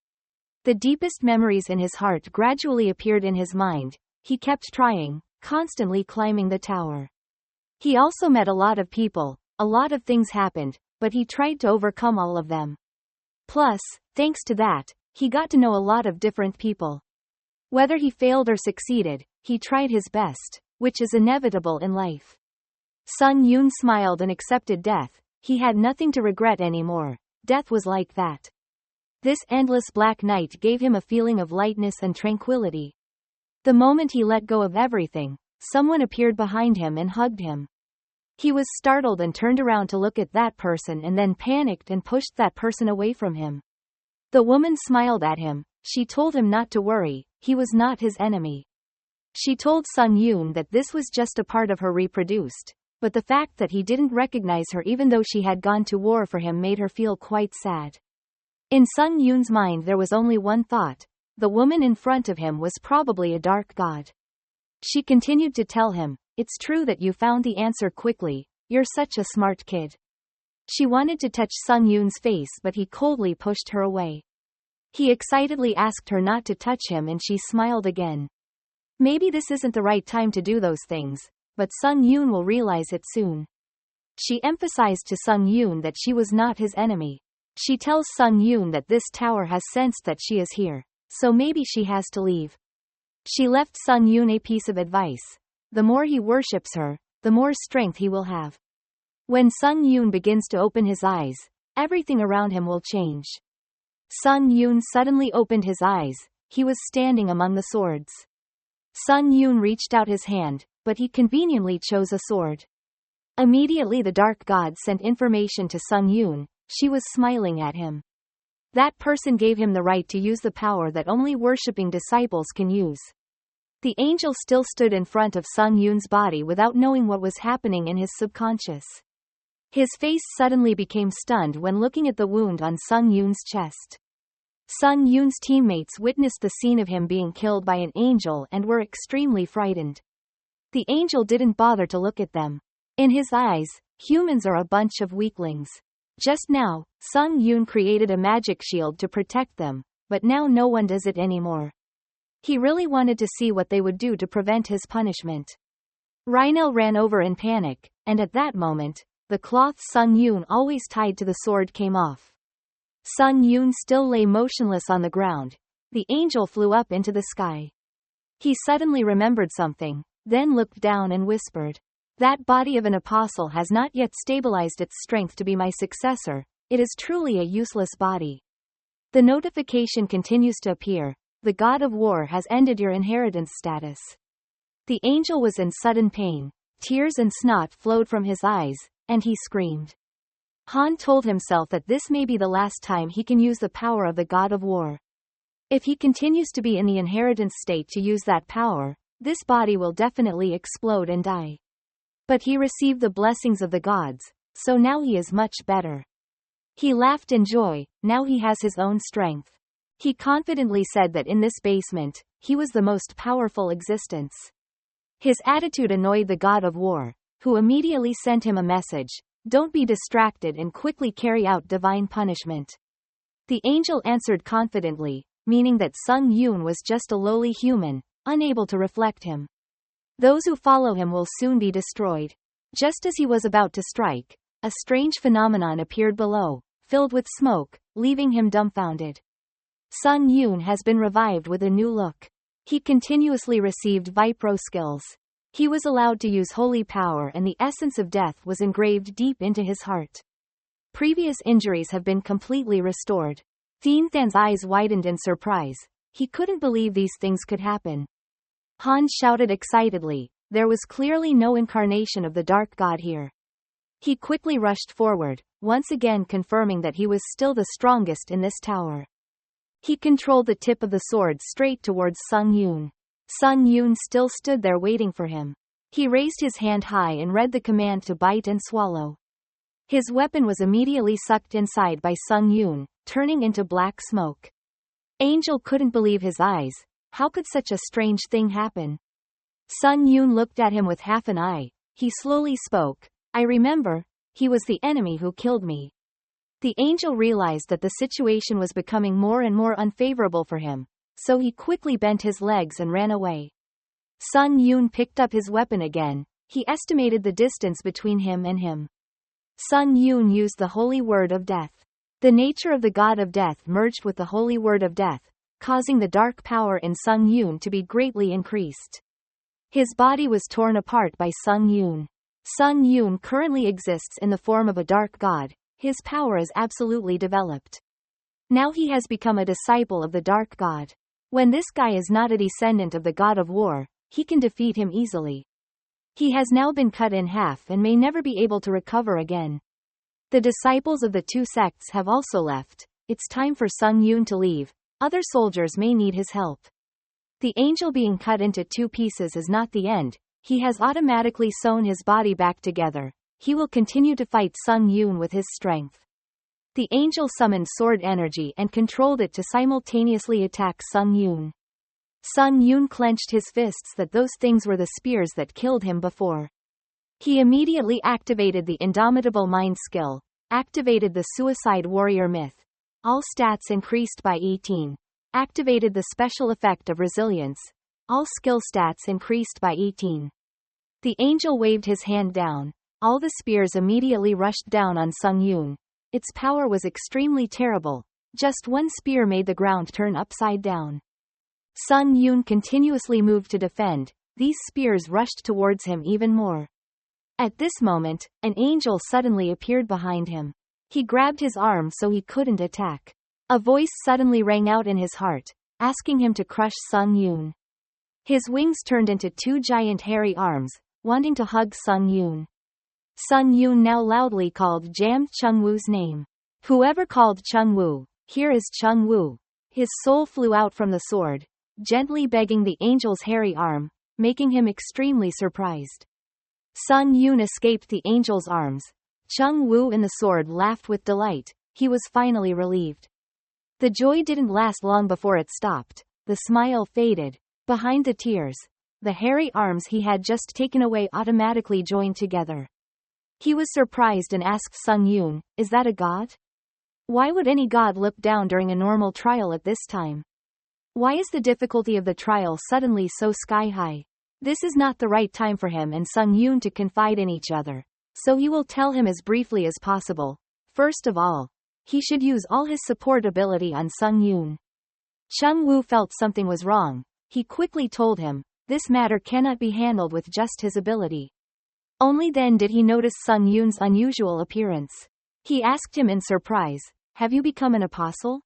The deepest memories in his heart gradually appeared in his mind. He kept trying, constantly climbing the tower. He also met a lot of people. A lot of things happened, but he tried to overcome all of them. Plus, thanks to that, he got to know a lot of different people. Whether he failed or succeeded, he tried his best, which is inevitable in life. Sun Yun smiled and accepted death. He had nothing to regret anymore. Death was like that. This endless black night gave him a feeling of lightness and tranquility. The moment he let go of everything, someone appeared behind him and hugged him. He was startled and turned around to look at that person and then panicked and pushed that person away from him. The woman smiled at him. She told him not to worry, he was not his enemy. She told Sun Yun that this was just a part of her reproduced, but the fact that he didn't recognize her even though she had gone to war for him made her feel quite sad. In Sun Yun's mind there was only one thought. The woman in front of him was probably a dark god. She continued to tell him, "It's true that you found the answer quickly, you're such a smart kid." She wanted to touch Sun Yun's face but he coldly pushed her away. He excitedly asked her not to touch him and she smiled again. Maybe this isn't the right time to do those things, but Sun Yun will realize it soon. She emphasized to Sun Yun that she was not his enemy. She tells Sun Yun that this tower has sensed that she is here, so maybe she has to leave. She left Sun Yun a piece of advice. The more he worships her, the more strength he will have. When Sun Yun begins to open his eyes, everything around him will change. Sun Yun suddenly opened his eyes. He was standing among the swords. Sun Yun reached out his hand, but he conveniently chose a sword. Immediately the dark god sent information to Sun Yun. She was smiling at him. That person gave him the right to use the power that only worshipping disciples can use. The angel still stood in front of Sun Yun's body without knowing what was happening in his subconscious. His face suddenly became stunned when looking at the wound on Sun Yun's chest. Sun Yun's teammates witnessed the scene of him being killed by an angel and were extremely frightened. The angel didn't bother to look at them. In his eyes, humans are a bunch of weaklings. Just now, Sun Yun created a magic shield to protect them, but now no one does it anymore. He really wanted to see what they would do to prevent his punishment. Ryel ran over in panic, and at that moment, the cloth Sun Yun always tied to the sword came off. Sun Yun still lay motionless on the ground. The angel flew up into the sky. He suddenly remembered something, then looked down and whispered, "That body of an apostle has not yet stabilized its strength to be my successor. It is truly a useless body." The notification continues to appear. The god of war has ended your inheritance status. The angel was in sudden pain. Tears and snot flowed from his eyes, and he screamed. Han told himself that this may be the last time he can use the power of the god of war. If he continues to be in the inheritance state to use that power, this body will definitely explode and die. But he received the blessings of the gods, so now he is much better. He laughed in joy. Now he has his own strength. He confidently said that in this basement, he was the most powerful existence. His attitude annoyed the god of war, who immediately sent him a message: "Don't be distracted and quickly carry out divine punishment." The angel answered confidently, meaning that Sun Yun was just a lowly human, unable to reflect him. Those who follow him will soon be destroyed. Just as he was about to strike, a strange phenomenon appeared below, filled with smoke, leaving him dumbfounded. Sun Yun has been revived with a new look. He continuously received Vipro skills. He was allowed to use holy power and the essence of death was engraved deep into his heart. Previous injuries have been completely restored. Thien Than's eyes widened in surprise. He couldn't believe these things could happen. Han shouted excitedly. There was clearly no incarnation of the dark god here. He quickly rushed forward, once again confirming that he was still the strongest in this tower. He controlled the tip of the sword straight towards Sun Yun. Sun Yun still stood there waiting for him. He raised his hand high and read the command to bite and swallow. His weapon was immediately sucked inside by Sun Yun, turning into black smoke. Angel couldn't believe his eyes. How could such a strange thing happen? Sun Yun looked at him with half an eye. He slowly spoke. "I remember. He was the enemy who killed me." The angel realized that the situation was becoming more and more unfavorable for him, so he quickly bent his legs and ran away. Sun Yun picked up his weapon again. He estimated the distance between him and him. Sun Yun used the holy word of death. The nature of the god of death merged with the holy word of death, causing the dark power in Sun Yun to be greatly increased. His body was torn apart by Sun Yun. Sun Yun currently exists in the form of a dark god. His power is absolutely developed. Now he has become a disciple of the dark god. When this guy is not a descendant of the god of war, he can defeat him easily. He has now been cut in half and may never be able to recover again. The disciples of the two sects have also left. It's time for Sun Yun to leave. Other soldiers may need his help. The angel being cut into two pieces is not the end. He has automatically sewn his body back together. He will continue to fight Sun Yun with his strength. The angel summoned sword energy and controlled it to simultaneously attack Sun Yun. Sun Yun clenched his fists that those things were the spears that killed him before. He immediately activated the Indomitable Mind skill, activated the Suicide Warrior myth. All stats increased by 18. Activated the special effect of Resilience. All skill stats increased by 18. The angel waved his hand down. All the spears immediately rushed down on Sun Yun. Its power was extremely terrible. Just one spear made the ground turn upside down. Sun Yun continuously moved to defend. These spears rushed towards him even more. At this moment, an angel suddenly appeared behind him. He grabbed his arm so he couldn't attack. A voice suddenly rang out in his heart, asking him to crush Sun Yun. His wings turned into two giant hairy arms, wanting to hug Sun Yun. Sun Yun now loudly called Jam Chungwu's name. "Whoever called Chungwu, here is Chungwu." His soul flew out from the sword, gently begging the angel's hairy arm, making him extremely surprised. Sun Yun escaped the angel's arms. Chungwu in the sword laughed with delight. He was finally relieved. The joy didn't last long before it stopped. The smile faded. Behind the tears, the hairy arms he had just taken away automatically joined together. He was surprised and asked Sun Yun, "Is that a god? Why would any god look down during a normal trial at this time? Why is the difficulty of the trial suddenly so sky-high?" This is not the right time for him and Sun Yun to confide in each other, so he will tell him as briefly as possible. First of all, He should use all his support ability on Sung Yoon. Chung Woo felt something was wrong. He quickly told him, this matter cannot be handled with just his ability. Only then did he notice Sung Yoon's unusual appearance. He asked him in surprise, have you become an apostle?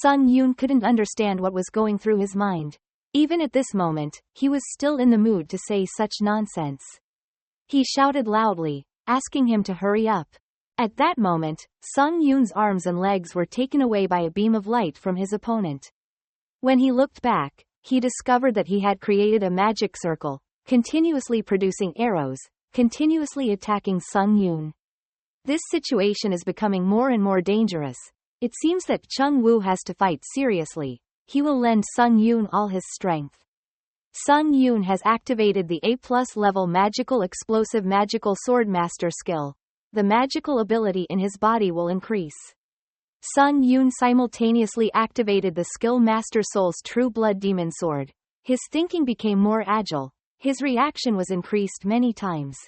Sung Yoon couldn't understand what was going through his mind. Even at this moment, he was still in the mood to say such nonsense. He shouted loudly, asking him to hurry up. At that moment, Sung Yoon's arms and legs were taken away by a beam of light from his opponent. When he looked back, he discovered that he had created a magic circle, continuously producing arrows, continuously attacking Sung Yoon. This situation is becoming more and more dangerous. It seems that Chung Woo has to fight seriously. He will lend Sung Yoon all his strength. Sung Yoon has activated the A+ level Magical Explosive Magical Sword Master skill. The magical ability in his body will increase. Sung Yoon simultaneously activated the skill Master Soul's True Blood Demon Sword. His thinking became more agile. His reaction was increased many times.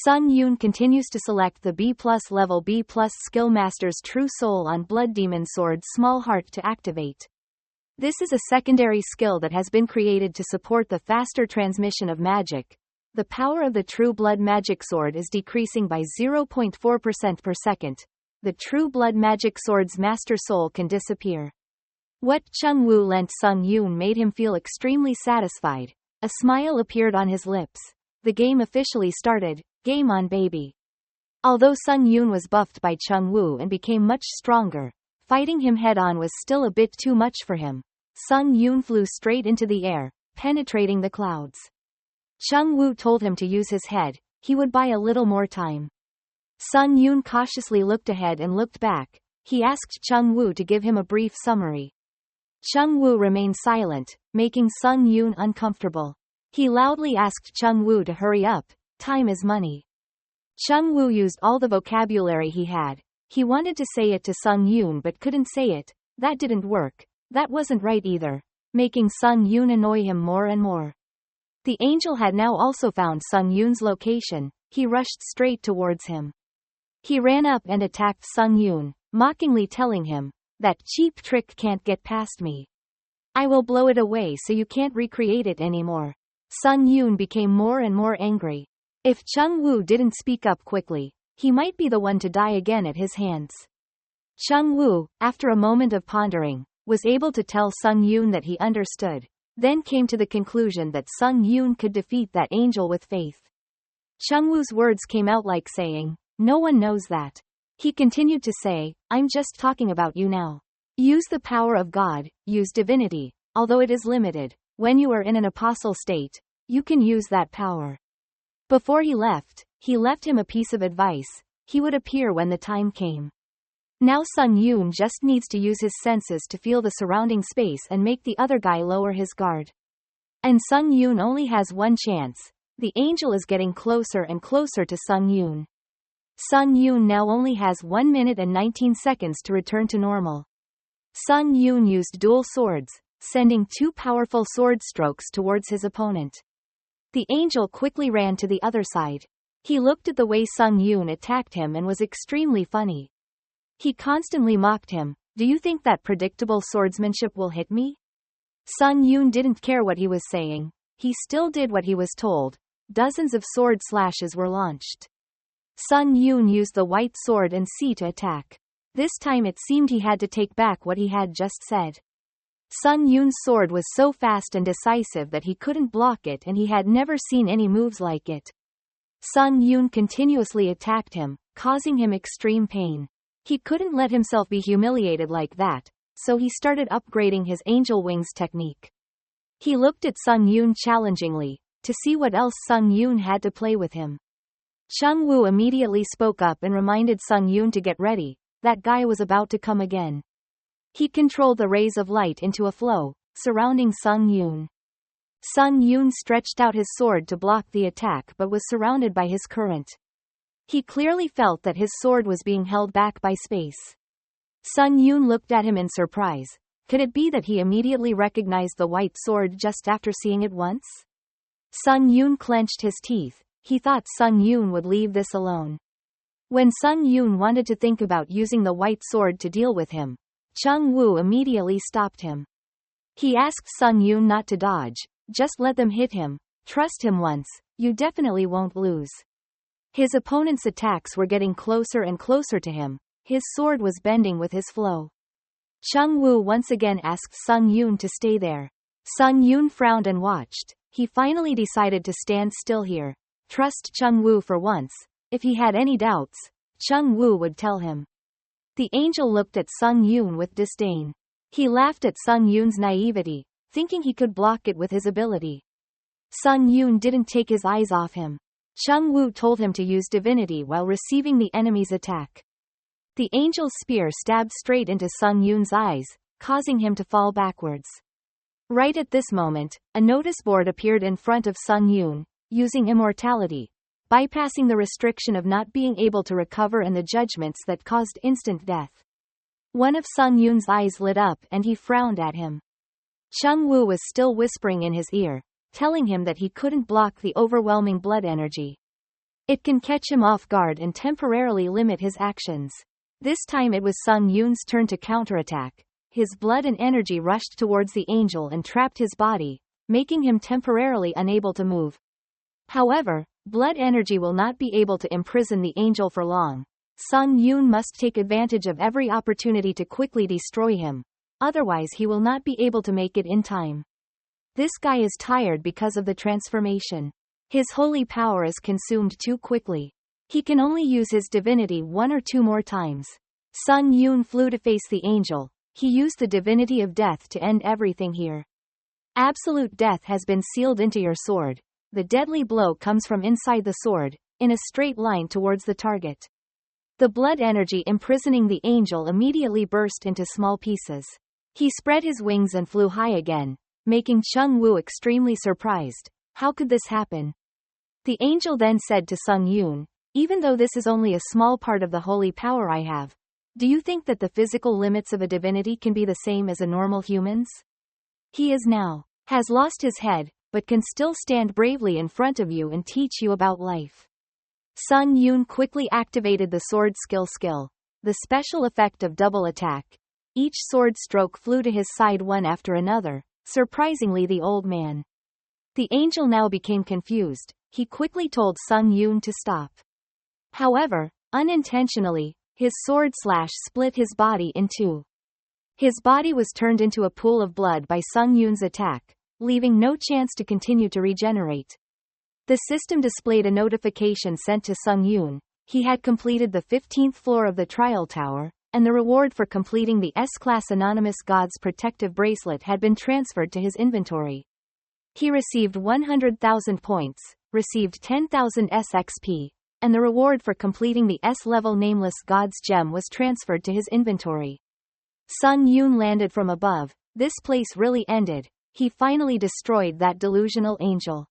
Sung Yoon continues to select the B+ level B+ skill Master's True Soul on Blood Demon Sword Small Heart to activate. This is a secondary skill that has been created to support the faster transmission of magic. The power of the True Blood Magic Sword is decreasing by 0.4% per second. The True Blood Magic Sword's Master Soul can disappear. What Chung Woo lent Sung Yoon made him feel extremely satisfied. A smile appeared on his lips. The game officially started. Game on, baby. Although Sung Yoon was buffed by Chung Woo and became much stronger, fighting him head-on was still a bit too much for him. Sung Yoon flew straight into the air, penetrating the clouds. Chung Woo told him to use his head. He would buy a little more time. Sung Yoon cautiously looked ahead and looked back. He asked Chung Woo to give him a brief summary. Chung Woo remained silent, making Sung Yoon uncomfortable. He loudly asked Chung Woo to hurry up. Time is money. Chung Woo used all the vocabulary he had. He wanted to say it to Sung Yoon but couldn't say it. That didn't work. That wasn't right either, making Sung Yoon annoy him more and more. The angel had now also found Sung Yoon's location. He rushed straight towards him. He ran up and attacked Sung Yoon, mockingly telling him, that cheap trick can't get past me. I will blow it away so you can't recreate it anymore. Sung Yoon became more and more angry. If Chung Woo didn't speak up quickly, he might be the one to die again at his hands. Chung Woo, after a moment of pondering, was able to tell Sung Yoon that he understood, then came to the conclusion that Sung Yoon could defeat that angel with faith. Chung Woo's words came out like saying, no one knows that. He continued to say, I'm just talking about you now. Use the power of God, use divinity, although it is limited. When you are in an apostle state, you can use that power. Before he left him a piece of advice. He would appear when the time came. Now Sung Yoon just needs to use his senses to feel the surrounding space and make the other guy lower his guard. And Sung Yoon only has one chance. The angel is getting closer and closer to Sung Yoon. Sung Yoon now only has 1 minute and 19 seconds to return to normal. Sung Yoon used dual swords, sending 2 powerful sword strokes towards his opponent. The angel quickly ran to the other side. He looked at the way Sung Yoon attacked him and was extremely funny. He constantly mocked him. Do you think that predictable swordsmanship will hit me? Sung Yoon didn't care what he was saying. He still did what he was told. Dozens of sword slashes were launched. Sung Yoon used the white sword and C to attack. This time it seemed he had to take back what he had just said. Sung Yoon's sword was so fast and decisive that he couldn't block it and he had never seen any moves like it. Sung Yoon continuously attacked him, causing him extreme pain. He couldn't let himself be humiliated like that, so he started upgrading his angel wings technique. He looked at Sung Yoon challengingly, to see what else Sung Yoon had to play with him. Chung Woo immediately spoke up and reminded Sung Yoon to get ready, that guy was about to come again. He controlled the rays of light into a flow, surrounding Sung Yoon. Sung Yoon stretched out his sword to block the attack but was surrounded by his current. He clearly felt that his sword was being held back by space. Sung Yoon looked at him in surprise. Could it be that he immediately recognized the white sword just after seeing it once? Sung Yoon clenched his teeth. He thought Sung Yoon would leave this alone. When Sung Yoon wanted to think about using the white sword to deal with him, Chung Woo immediately stopped him. He asked Sung Yoon not to dodge, just let them hit him, trust him once, you definitely won't lose. His opponent's attacks were getting closer and closer to him, his sword was bending with his flow. Chung Woo once again asked Sung Yoon to stay there. Sung Yoon frowned and watched. He finally decided to stand still here. Trust Chung Woo for once. If he had any doubts, Chung Woo would tell him. The angel looked at Sung Yoon with disdain. He laughed at Sung Yoon's naivety, thinking he could block it with his ability. Sung Yoon didn't take his eyes off him. Chung Woo told him to use divinity while receiving the enemy's attack. The angel's spear stabbed straight into Sung Yoon's eyes, causing him to fall backwards. Right at this moment, a notice board appeared in front of Sung Yoon, using immortality, bypassing the restriction of not being able to recover and the judgments that caused instant death. One of Sung Yoon's eyes lit up and he frowned at him. Chung Woo was still whispering in his ear, telling him that he couldn't block the overwhelming blood energy. It can catch him off guard and temporarily limit his actions. This time it was Sung Yoon's turn to counterattack. His blood and energy rushed towards the angel and trapped his body, making him temporarily unable to move. However, blood energy will not be able to imprison the angel for long. Sung Yoon must take advantage of every opportunity to quickly destroy him. Otherwise he will not be able to make it in time. This guy is tired because of the transformation. His holy power is consumed too quickly. He can only use his divinity one or two more times. Sung Yoon flew to face the angel. He used the divinity of death to end everything here. Absolute death has been sealed into your sword. The deadly blow comes from inside the sword, in a straight line towards the target. The blood energy imprisoning the angel immediately burst into small pieces. He spread his wings and flew high again, making Chung Woo extremely surprised. How could this happen? The angel then said to Sung Yoon, even though this is only a small part of the holy power I have, do you think that the physical limits of a divinity can be the same as a normal human's? He is now, has lost his head, but can still stand bravely in front of you and teach you about life. Sung Yoon quickly activated the sword skill, the special effect of double attack. Each sword stroke flew to his side one after another, surprisingly the old man. The angel now became confused. He quickly told Sung Yoon to stop. However, unintentionally, his sword slash split his body in two. His body was turned into a pool of blood by Sung Yoon's attack, leaving no chance to continue to regenerate. The system displayed a notification sent to Sung Yoon. He had completed the 15th floor of the trial tower, and the reward for completing the S-Class Anonymous God's Protective Bracelet had been transferred to his inventory. He received 100,000 points, received 10,000 SXP, and the reward for completing the S-level Nameless God's Gem was transferred to his inventory. Sung Yoon landed from above. This place really ended. He finally destroyed that delusional angel.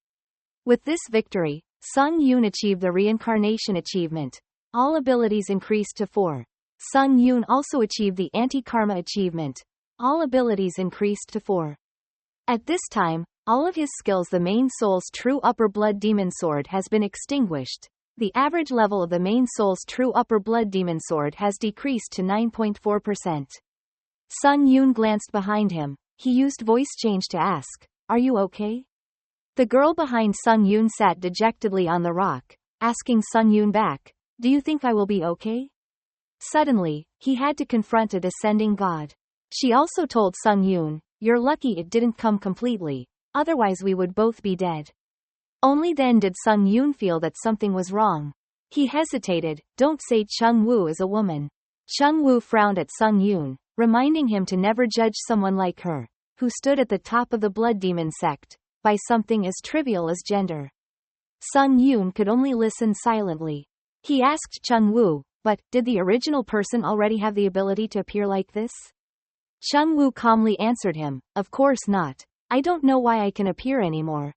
With this victory, Sung Yoon achieved the Reincarnation achievement. All abilities increased to 4. Sung Yoon also achieved the Anti-Karma achievement. All abilities increased to 4. At this time, all of his skills, the main soul's true upper blood demon sword has been extinguished. The average level of the main soul's true upper blood demon sword has decreased to 9.4%. Sung Yoon glanced behind him. He used voice change to ask, "Are you okay?" The girl behind Sung Yoon sat dejectedly on the rock, asking Sung Yoon back, "Do you think I will be okay?" Suddenly, he had to confront a descending god. She also told Sung Yoon, "You're lucky it didn't come completely, otherwise we would both be dead." Only then did Sung Yoon feel that something was wrong. He hesitated. Don't say Chung Woo is a woman. Chung Woo frowned at Sung Yoon, reminding him to never judge someone like her, who stood at the top of the blood demon sect, by something as trivial as gender. Sung Yoon could only listen silently. He asked Chung Woo, but, did the original person already have the ability to appear like this? Chung Woo calmly answered him, "Of course not. I don't know why I can appear anymore.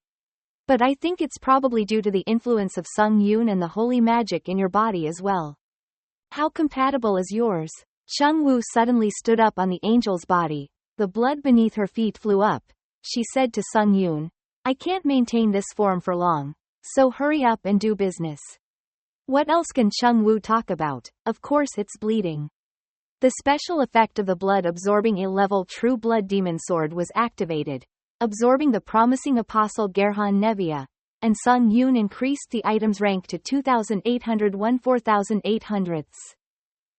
But I think it's probably due to the influence of Sung Yoon and the holy magic in your body as well." "How compatible is yours?" Chung Woo suddenly stood up on the angel's body. The blood beneath her feet flew up. She said to Sung Yoon, "I can't maintain this form for long, so hurry up and do business." What else can Chung-woo talk about? Of course it's bleeding. The special effect of the blood-absorbing A-level True Blood Demon Sword was activated, absorbing the promising Apostle Gerhan Nevia, and Sung Yoon increased the item's rank to 2,801 4,800.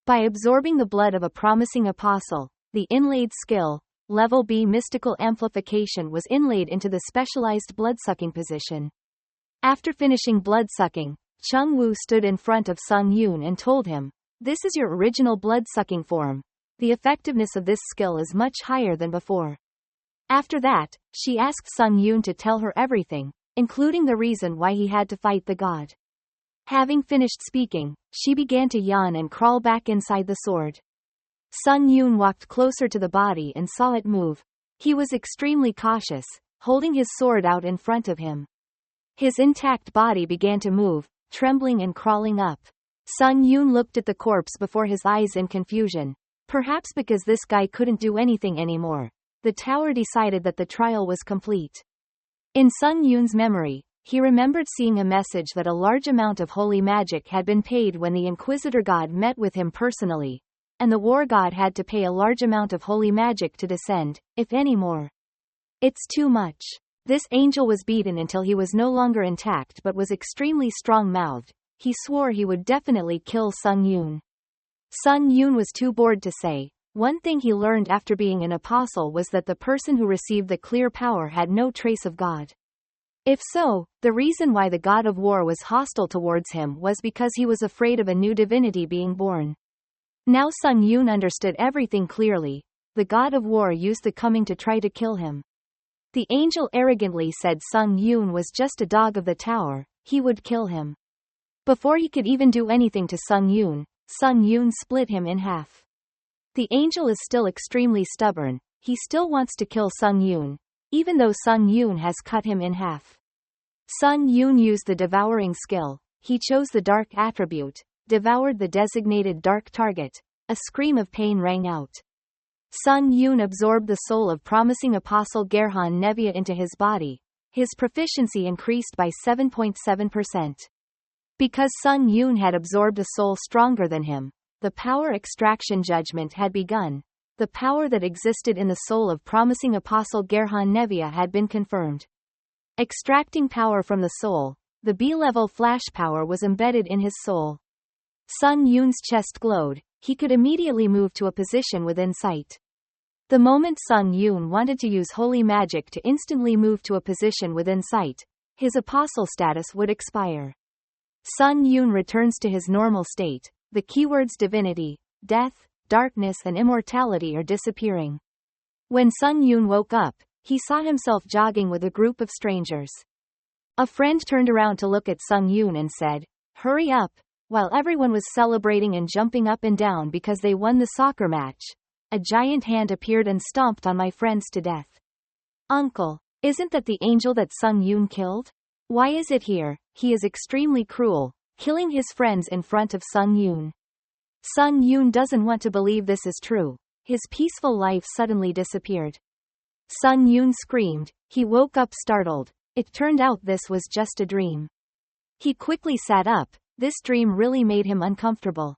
By absorbing the blood of a promising apostle, the inlaid skill, Level B Mystical Amplification was inlaid into the specialized blood-sucking position. After finishing blood-sucking, Chung-woo stood in front of Sung Yoon and told him, "This is your original blood-sucking form. The effectiveness of this skill is much higher than before." After that, she asked Sung Yoon to tell her everything, including the reason why he had to fight the god. Having finished speaking, she began to yawn and crawl back inside the sword. Sung Yoon walked closer to the body and saw it move. He was extremely cautious, holding his sword out in front of him. His intact body began to move, trembling and crawling up. Sung Yoon looked at the corpse before his eyes in confusion. Perhaps because this guy couldn't do anything anymore, the tower decided that the trial was complete. In Sung Yoon's memory, he remembered seeing a message that a large amount of holy magic had been paid when the Inquisitor god met with him personally, and the war god had to pay a large amount of holy magic to descend, if any more. It's too much. This angel was beaten until he was no longer intact but was extremely strong-mouthed. He swore he would definitely kill Sung Yoon. Sung Yoon was too bored to say. One thing he learned after being an apostle was that the person who received the clear power had no trace of God. If so, the reason why the god of war was hostile towards him was because he was afraid of a new divinity being born. Now Sung Yoon understood everything clearly. The god of war used the coming to try to kill him. The angel arrogantly said Sung Yoon was just a dog of the tower, he would kill him. Before he could even do anything to Sung Yoon split him in half. The angel is still extremely stubborn. He still wants to kill Sung Yoon, even though Sung Yoon has cut him in half. Sung Yoon used the devouring skill. He chose the dark attribute, devoured the designated dark target. A scream of pain rang out. Sung Yoon absorbed the soul of promising apostle Gerhan Nevia into his body. His proficiency increased by 7.7%. Because Sung Yoon had absorbed a soul stronger than him, the power extraction judgment had begun. The power that existed in the soul of promising apostle Gerhan Nevia had been confirmed. Extracting power from the soul, the B-level flash power was embedded in his soul. Sung Yoon's chest glowed. He could immediately move to a position within sight. The moment Sung Yoon wanted to use holy magic to instantly move to a position within sight, his apostle status would expire. Sung Yoon returns to his normal state. The keywords divinity, death, darkness and immortality are disappearing. When Sung Yoon woke up, he saw himself jogging with a group of strangers. A friend turned around to look at Sung Yoon and said, "Hurry up." While everyone was celebrating and jumping up and down because they won the soccer match, a giant hand appeared and stomped on my friends to death. "Uncle, isn't that the angel that Sung Yoon killed? Why is it here?" He is extremely cruel, killing his friends in front of Sung Yoon. Sung Yoon doesn't want to believe this is true. His peaceful life suddenly disappeared. Sung Yoon screamed. He woke up startled. It turned out this was just a dream. He quickly sat up. This dream really made him uncomfortable.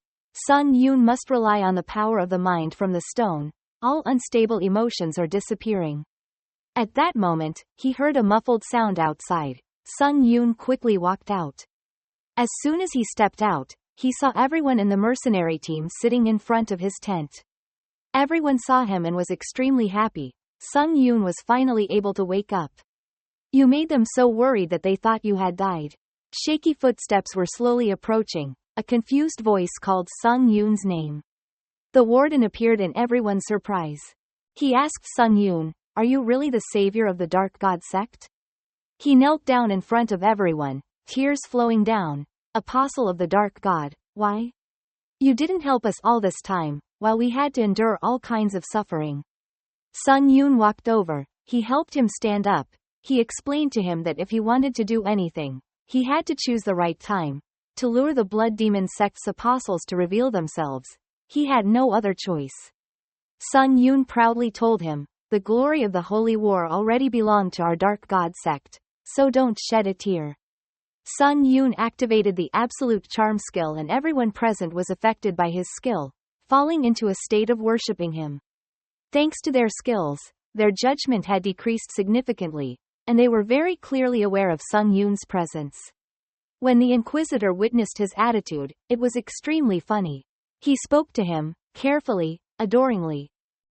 Sung Yoon must rely on the power of the mind from the stone. All unstable emotions are disappearing. At that moment, he heard a muffled sound outside. Sung Yoon quickly walked out. As soon as he stepped out, he saw everyone in the mercenary team sitting in front of his tent. Everyone saw him and was extremely happy. Sung Yoon was finally able to wake up. "You made them so worried that they thought you had died." Shaky footsteps were slowly approaching. A confused voice called Sung Yoon's name. The warden appeared in everyone's surprise. He asked Sung Yoon, "Are you really the savior of the Dark God sect?" He knelt down in front of everyone, tears flowing down. "Apostle of the Dark God, why? You didn't help us all this time, while we had to endure all kinds of suffering." Sung Yoon walked over. He helped him stand up. He explained to him that if he wanted to do anything, he had to choose the right time. To lure the Blood Demon sect's apostles to reveal themselves, he had no other choice. Sung Yoon proudly told him, "The glory of the Holy War already belonged to our Dark God sect, so don't shed a tear." Sun Yun activated the absolute charm skill and everyone present was affected by his skill, falling into a state of worshipping him. Thanks to their skills, their judgment had decreased significantly, and they were very clearly aware of Sun Yun's presence. When the Inquisitor witnessed his attitude, it was extremely funny. He spoke to him, carefully, adoringly,